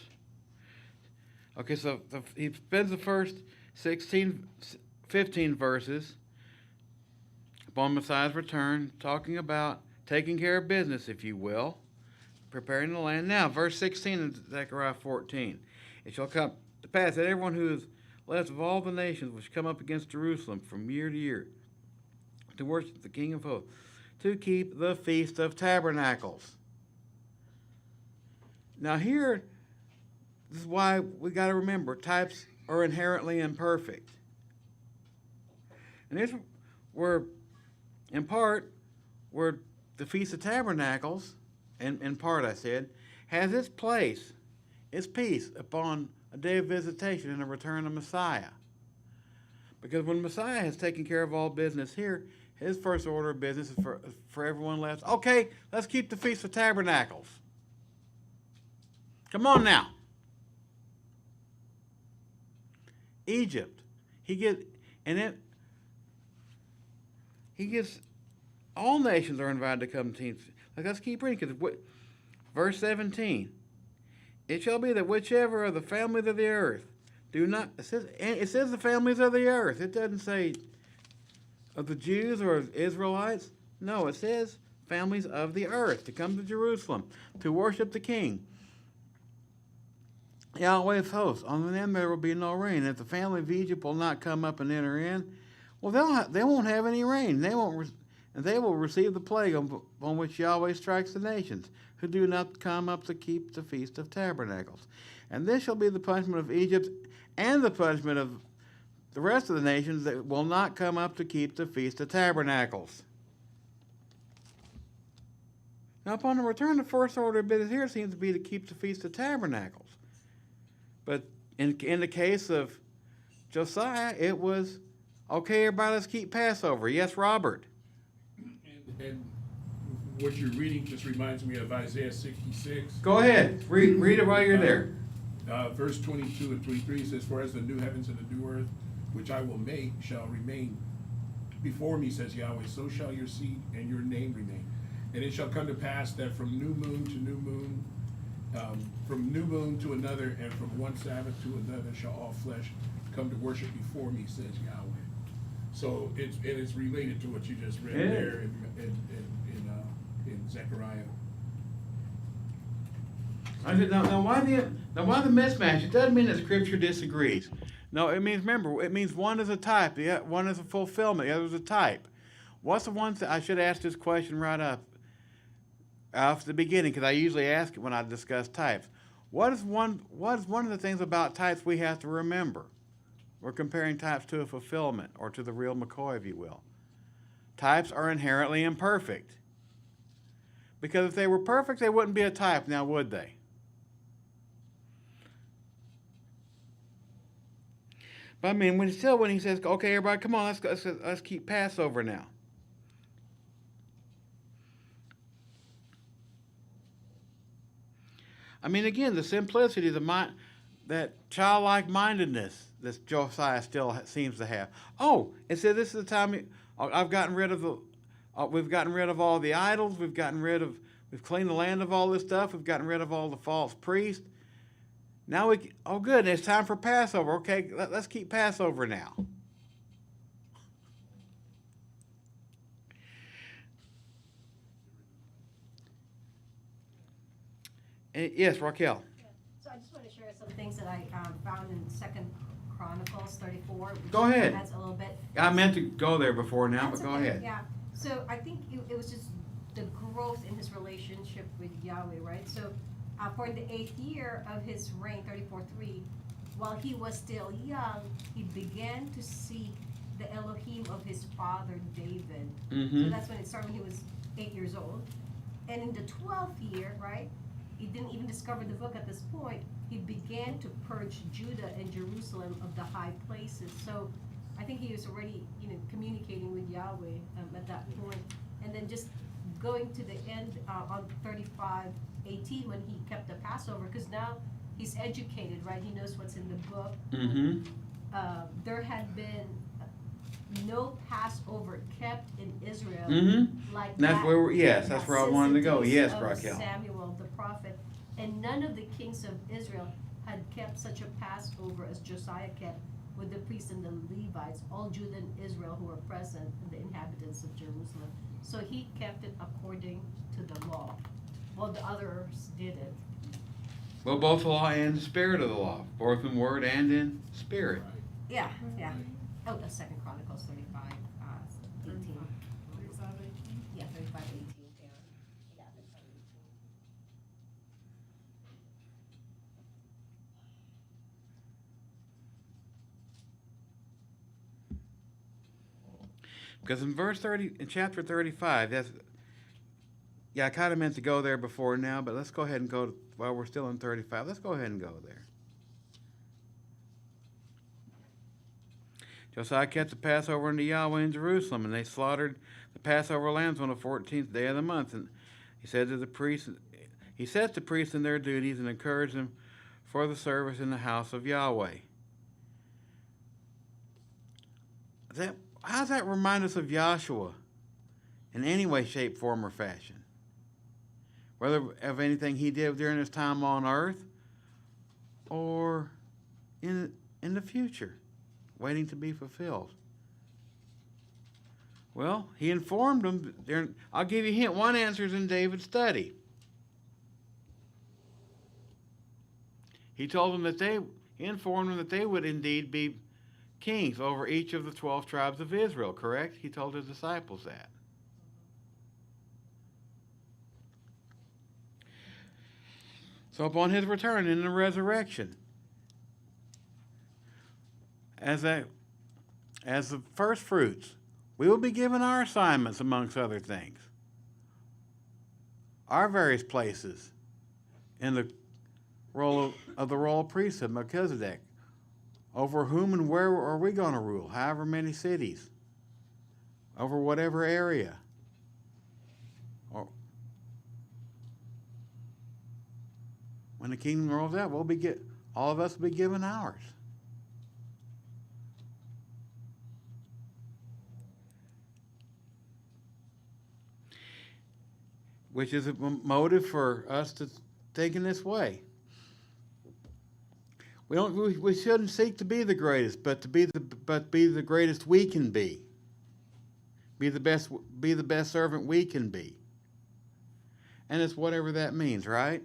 Okay, so he spends the first 15 verses upon Messiah's return, talking about taking care of business, if you will, preparing the land. Now, verse 16 in Zechariah 14. It shall come to pass that everyone who is left of all the nations which come up against Jerusalem from year to year to worship the King of hosts, to keep the Feast of Tabernacles. Now here, this is why we got to remember, types are inherently imperfect. And this were, in part, where the Feast of Tabernacles, and in part I said, has its place, its peace upon a day of visitation and a return of Messiah. Because when Messiah has taken care of all business here, his first order of business is for everyone left. Okay, let's keep the Feast of Tabernacles. Come on now. Egypt. He gets all nations are invited to come to him. Let's keep reading, because verse 17. It shall be that whichever of the families of the earth do not, it says the families of the earth. It doesn't say of the Jews or of Israelites. No, it says families of the earth to come to Jerusalem to worship the King. Yahweh of hosts, on them there will be no rain. If the family of Egypt will not come up and enter in, well, they won't have any rain. They will receive the plague on which Yahweh strikes the nations who do not come up to keep the Feast of Tabernacles. And this shall be the punishment of Egypt and the punishment of the rest of the nations that will not come up to keep the Feast of Tabernacles. Now, upon the return, the first order of business here seems to be to keep the Feast of Tabernacles. But in the case of Josiah, it was, okay, everybody, let's keep Passover. Yes, Robert? And what you're reading just reminds me of Isaiah 66. Go ahead. Read it while you're there. Verse 22 and 23 says, "For as the new heavens and the new earth, which I will make, shall remain before me, says Yahweh, so shall your seed and your name remain. And it shall come to pass that from new moon to new moon, from new moon to another, and from one Sabbath to another shall all flesh come to worship before me, says Yahweh." So it's related to what you just read there in Zechariah I said, now why the mismatch? It doesn't mean that Scripture disagrees. No, it means, remember, it means one is a type, one is a fulfillment, the other is a type. What's the one I should ask this question right up off the beginning, because I usually ask it when I discuss types. What is one of the things about types we have to remember? We're comparing types to a fulfillment, or to the real McCoy, if you will. Types are inherently imperfect. Because if they were perfect, they wouldn't be a type now, would they? But I mean, when he says, okay, everybody, come on, let's keep Passover now. I mean, again, the simplicity, that childlike mindedness that Josiah still seems to have. Oh, it said this is the time we've gotten rid of all the idols. We've cleaned the land of all this stuff. We've gotten rid of all the false priests. Now good, it's time for Passover. Okay, let's keep Passover now. Yes, Raquel. So I just want to share some things that I found in 2 Chronicles 34. Which Go ahead. adds a little bit. I meant to go there before now, That's but go okay, ahead. Yeah. So I think it was just the growth in his relationship with Yahweh, right? So for the 8th year of his reign, 34:3, while he was still young, he began to see the Elohim of his father David. Mm-hmm. So that's when it started, when he was 8 years old. And in the 12th year, right, he didn't even discover the book at this point, he began to purge Judah and Jerusalem of the high places. So I think he was already, communicating with Yahweh at that point. And then just going to the end on 35:18 when he kept the Passover, because now he's educated, right? He knows what's in the book. Mm-hmm. There had been no Passover kept in Israel Mm-hmm. like That's that. that's where I Since wanted the to go. days Yes, of Raquel. Samuel the prophet, and none of the kings of Israel had kept such a Passover as Josiah kept with the priests and the Levites, all Judah and Israel who were present, and the inhabitants of Jerusalem. So he kept it according to the law, while the others didn't. Well, both the law and the spirit of the law, both in word and in spirit. Right. Yeah, yeah. Oh, the 2 Chronicles 35, 18. 35:18. Yeah, 35, 18. Yeah. Yeah, 35, 18. Because in chapter 35, I kind of meant to go there before now, but let's go ahead and go, while we're still in 35, let's go ahead and go there. Josiah kept the Passover unto Yahweh in Jerusalem, and they slaughtered the Passover lambs on the 14th day of the month. And he set the priests in their duties and encouraged them for the service in the house of Yahweh. How does that remind us of Yahshua in any way, shape, form, or fashion? Whether of anything he did during his time on earth or in the future, waiting to be fulfilled. Well, he informed them. I'll give you a hint. One answer is in David's study. He told them he informed them that they would indeed be kings over each of the 12 tribes of Israel, correct? He told his disciples that. So upon his return in the resurrection, as the first fruits, we will be given our assignments, amongst other things. Our various places in the role of the royal priesthood, Melchizedek. Over whom and where are we going to rule? However many cities. Over whatever area. When the kingdom rolls out, all of us will be given ours. Which is a motive for us to think in this way. We shouldn't seek to be the greatest, but be the greatest we can be. Be the best servant we can be. And it's whatever that means, right?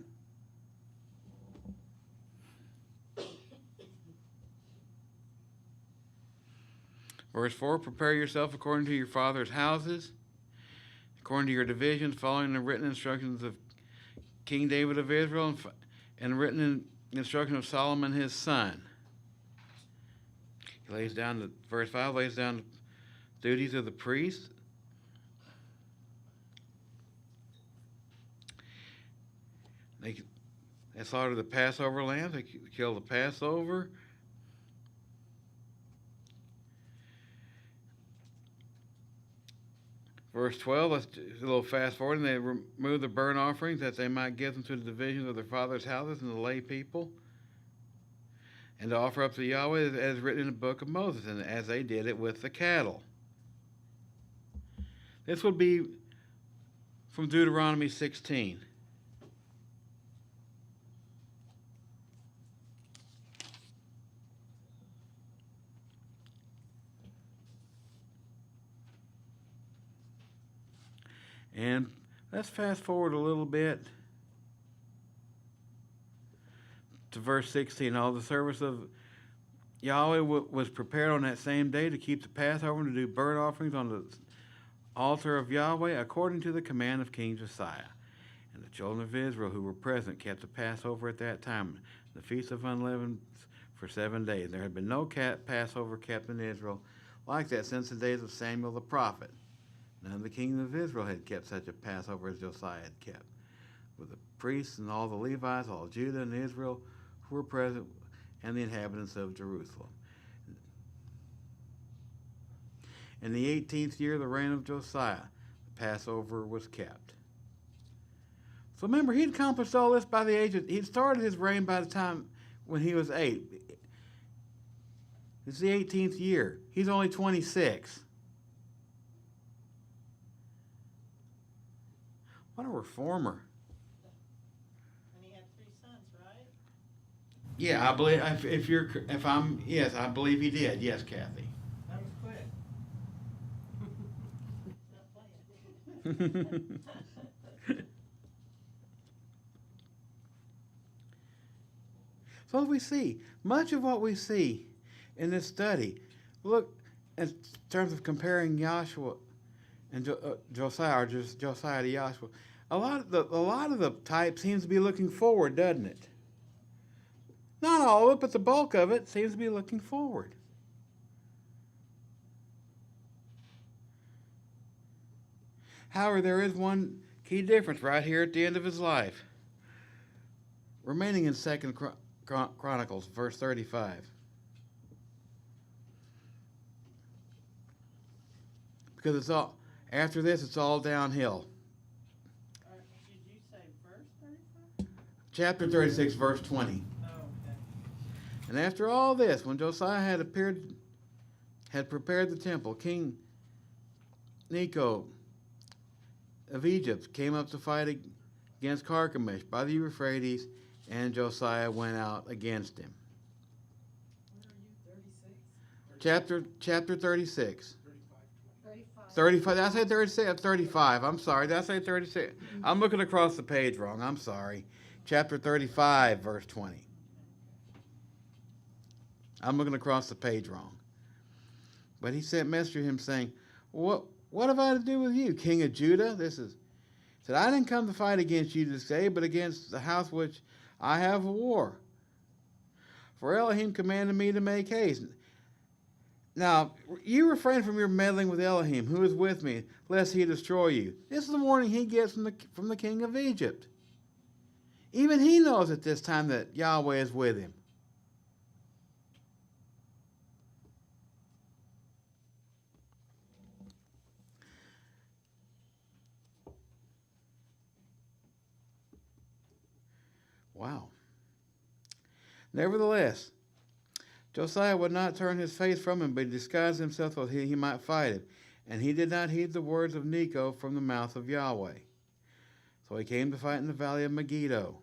Verse 4, prepare yourself according to your father's houses, according to your divisions, following the written instructions of King David of Israel and written instruction of Solomon his son. He lays down, verse 5 lays down the duties of the priest. They slaughter the Passover lambs, they kill the Passover. Verse 12, let's do a little fast forward. And they remove the burnt offerings that they might give them to the divisions of their father's houses and the lay people, and to offer up to Yahweh as written in the book of Moses, and as they did it with the cattle. This would be from Deuteronomy 16. And let's fast forward a little bit to verse 16. All the service of Yahweh was prepared on that same day to keep the Passover and to do burnt offerings on the altar of Yahweh according to the command of King Josiah. And the children of Israel who were present kept the Passover at that time, the Feast of Unleavened, for 7 days. There had been no Passover kept in Israel like that since the days of Samuel the prophet. None of the kings of Israel had kept such a Passover as Josiah had kept, with the priests and all the Levites, all Judah and Israel who were present, and the inhabitants of Jerusalem. In the 18th year of the reign of Josiah, the Passover was kept. So remember, he'd accomplished all this by the age of, he'd started his reign by the time when he was 8. It's the 18th year. He's only 26. What a reformer. And he had 3 sons, right? Yeah, I believe, yes, I believe he did. Yes, Kathy. That was quick. Not playing. So as we see, much of what we see in this study, look, in terms of comparing Yahshua and Josiah, or just Josiah to Yahshua, a lot of the type seems to be looking forward, doesn't it? Not all of it, but the bulk of it seems to be looking forward. However, there is one key difference right here at the end of his life. Remaining in 2 Chronicles, verse 35. Because it's all, after this, it's all downhill. Did you say verse 35? Chapter 36, verse 20. Oh, okay. And after all this, when Josiah had prepared the temple, King Necho of Egypt came up to fight against Carchemish by the Euphrates, and Josiah went out against him. Where are you, 36? Chapter 36. 35. 35. Did I say 36? 35. I'm sorry. Did I say 36? I'm looking across the page wrong. I'm sorry. Chapter 35, verse 20. I'm looking across the page wrong. But he sent messenger to him saying, What have I to do with you, king of Judah? He said, I didn't come to fight against you this day, but against the house which I have a war. For Elohim commanded me to make haste. Now, you refrain from your meddling with Elohim, who is with me, lest he destroy you. This is the warning he gets from the king of Egypt. Even he knows at this time that Yahweh is with him. Wow. Nevertheless, Josiah would not turn his face from him, but he disguised himself so he might fight him. And he did not heed the words of Necho from the mouth of Yahweh. So he came to fight in the valley of Megiddo.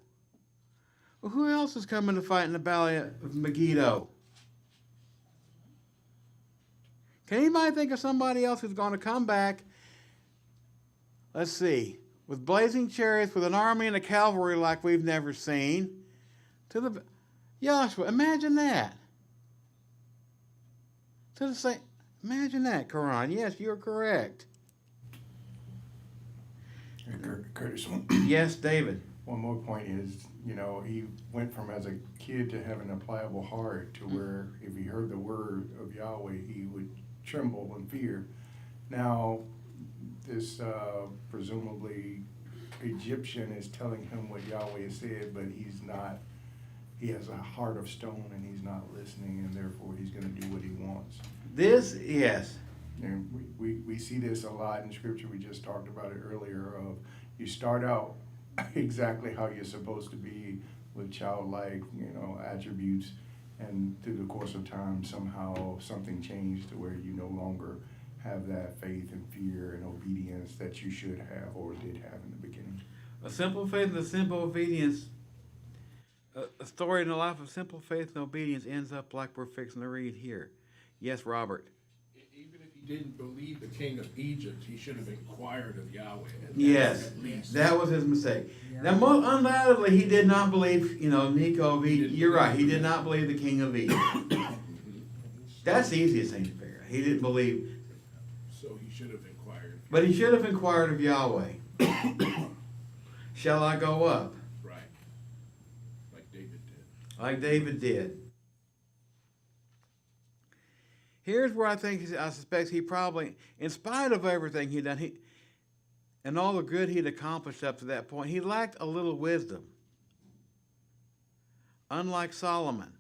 Well, who else is coming to fight in the valley of Megiddo? Can anybody think of somebody else who's going to come back, let's see, with blazing chariots, with an army and a cavalry like we've never seen, to the Yahshua? Imagine that. To Imagine that, Quran. Yes, you're correct. And Curtis, Yes, David. one more point is, he went from as a kid to having a pliable heart to where if he heard the word of Yahweh, he would tremble in fear. Now, this presumably Egyptian is telling him what Yahweh said, but he's not. He has a heart of stone and he's not listening, and therefore he's going to do what he wants. This, yes. And we see this a lot in scripture. We just talked about it earlier of you start out exactly how you're supposed to be with childlike, attributes, and through the course of time somehow something changed to where you no longer have that faith and fear and obedience that you should have or did have in the beginning. A simple faith and a simple obedience. A story in the life of simple faith and obedience ends up like we're fixing to read here. Yes, Robert. Even if he didn't believe the king of Egypt, he should have inquired of Yahweh. Yes, At least. that was his mistake. Now, most undoubtedly, he did not believe, Nico of Egypt. You're right. He did not believe the king of Egypt. That's the easiest thing to figure out. He didn't believe. So he should have inquired. But he should have inquired of Yahweh. Shall I go up? Right. Like David did. Like David did. Here's where I suspect he probably, in spite of everything he'd done, and all the good he'd accomplished up to that point, he lacked a little wisdom. Unlike Solomon,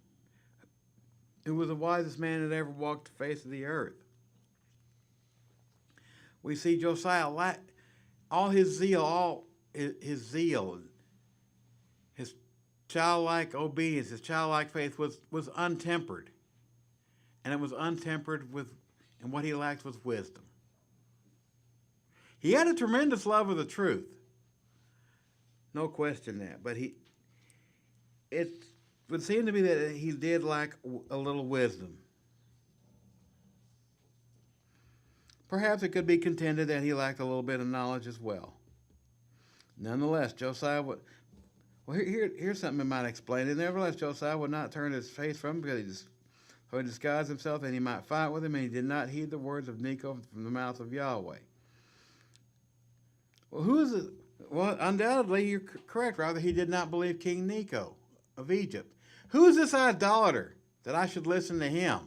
who was the wisest man that ever walked the face of the earth. We see Josiah all his zeal, his childlike obedience, his childlike faith was untempered. And it was untempered and what he lacked was wisdom. He had a tremendous love of the truth. No question that. But it would seem to be that he did lack a little wisdom. Perhaps it could be contended that he lacked a little bit of knowledge as well. Nonetheless, Josiah would. Well, here's something I might explain. And nevertheless, Josiah would not turn his face from him because he disguised himself that he might fight with him, and he did not heed the words of Necho from the mouth of Yahweh. Well, who is it? Well, undoubtedly, you're correct, rather, he did not believe King Necho of Egypt. Who is this idolater that I should listen to him?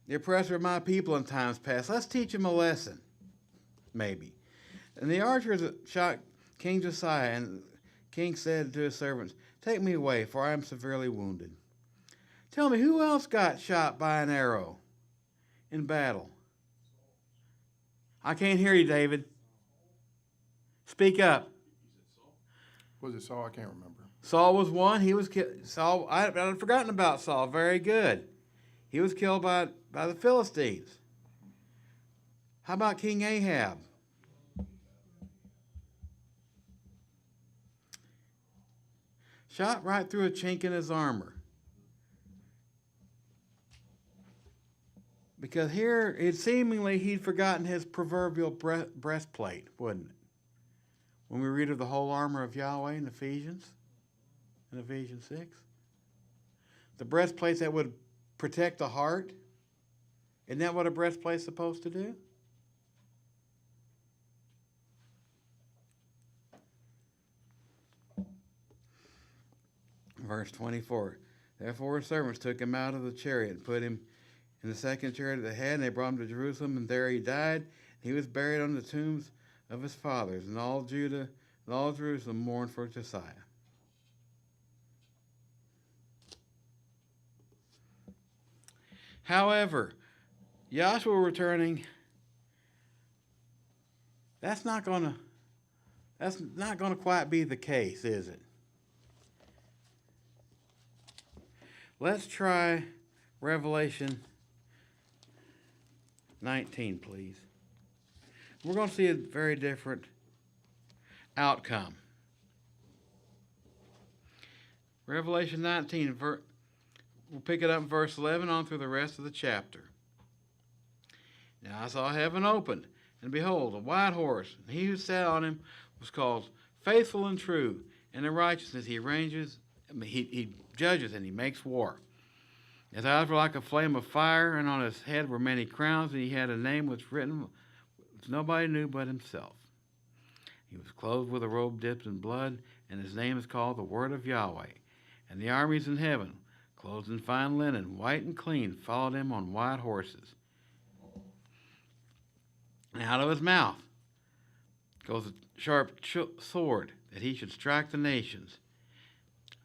The oppressor of my people in times past. Let's teach him a lesson, maybe. And the archers shot King Josiah, and the king said to his servants, "Take me away, for I am severely wounded." Tell me, who else got shot by an arrow in battle? I can't hear you, David. Speak up. Was it Saul? I can't remember. Saul was one. He was killed. Saul. I'd forgotten about Saul. Very good. He was killed by the Philistines. How about King Ahab? Shot right through a chink in his armor. Because here, he'd forgotten his proverbial breastplate, wouldn't it? When we read of the whole armor of Yahweh in Ephesians 6. The breastplate that would protect the heart. Isn't that what a breastplate's supposed to do? Verse 24. Therefore his servants took him out of the chariot and put him in the second chariot at the head, and they brought him to Jerusalem, and there he died. He was buried on the tombs of his fathers, and all Judah and all Jerusalem mourned for Josiah. However, Yahshua returning, that's not going to quite be the case, is it? Let's try Revelation 19, please. We're going to see a very different outcome. Revelation 19, we'll pick it up in verse 11 on through the rest of the chapter. Now I saw heaven opened, and behold, a white horse, and he who sat on him was called Faithful and True, and in righteousness he ranges I mean, he judges and he makes war. His eyes were like a flame of fire, and on his head were many crowns, and he had a name which written which nobody knew but himself. He was clothed with a robe dipped in blood, and his name is called the Word of Yahweh. And the armies in heaven, clothed in fine linen, white and clean, followed him on white horses. And out of his mouth goes a sharp sword, that he should strike the nations.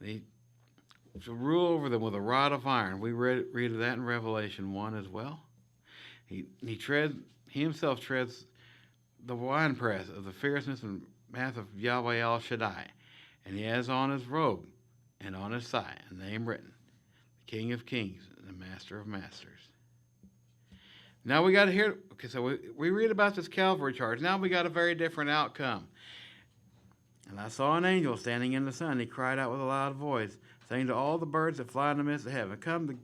He shall rule over them with a rod of iron. We read of that in Revelation 1 as well. He himself treads the winepress of the fierceness and wrath of Yahweh El Shaddai. And he has on his robe and on his thigh a name written, the King of Kings and the Master of Masters. Now we got to hear, okay, so we read about this Calvary charge. Now we got a very different outcome. And I saw an angel standing in the sun. He cried out with a loud voice, saying to all the birds that fly in the midst of heaven, come to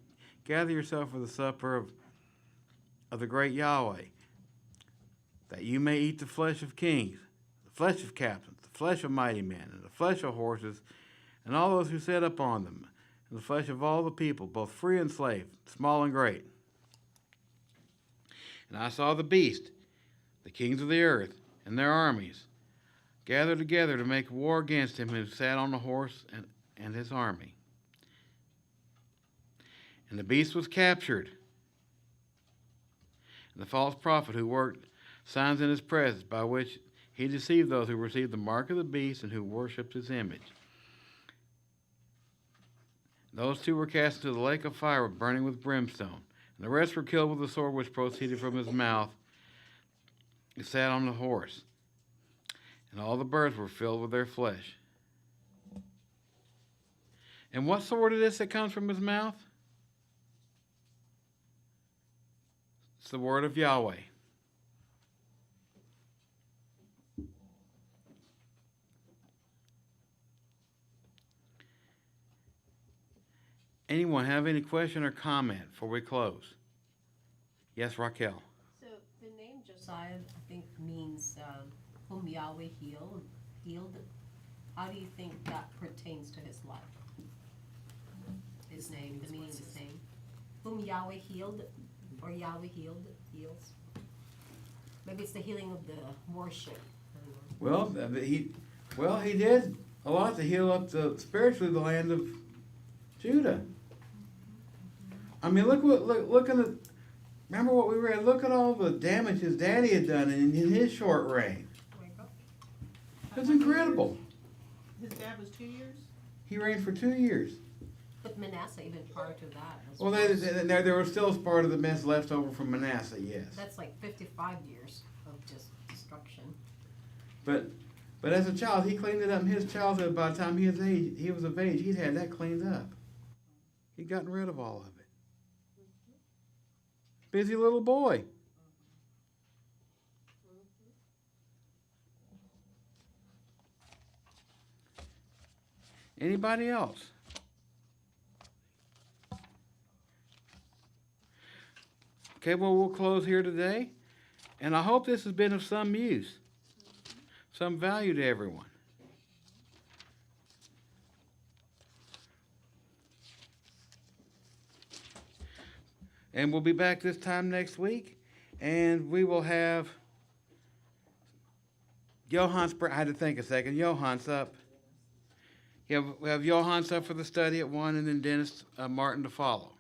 gather yourself for the supper of the great Yahweh, that you may eat the flesh of kings, the flesh of captains, the flesh of mighty men, and the flesh of horses, and all those who sit upon them, and the flesh of all the people, both free and slave, small and great. And I saw the beast, the kings of the earth, and their armies, gathered together to make war against him who sat on the horse and his army. And the beast was captured, and the false prophet who worked signs in his presence, by which he deceived those who received the mark of the beast and who worshipped his image. Those two were cast into the lake of fire burning with brimstone. And the rest were killed with the sword which proceeded from his mouth. He sat on the horse, and all the birds were filled with their flesh. And what sword is this that comes from his mouth? It's the word of Yahweh. Anyone have any question or comment before we close? Yes, Raquel. So the name Josiah, I think, means whom Yahweh healed. How do you think that pertains to his life? His name, the meaning is the same. Whom Yahweh healed, or Yahweh heals. Maybe it's the healing of the worship. I don't know. Well, he did a lot to heal up spiritually the land of Judah. I mean, look at the. Remember what we read? Look at all the damage his daddy had done in his short reign. It's incredible. His dad was 2 years? He reigned for 2 years. But Manasseh, even prior to that, was Well, worse. there was still part of the mess left over from Manasseh, yes. That's like 55 years of just destruction. But as a child, he cleaned it up in his childhood. By the time he was of age, he'd had that cleaned up. He'd gotten rid of all of it. Busy little boy. Anybody else? Okay, well, we'll close here today. And I hope this has been of some use, some value to everyone. And we'll be back this time next week, and we will have Johan's. I had to think a second. Johan's up. Yeah, we have Johan's up for the study at 1, and then Dennis Martin to follow.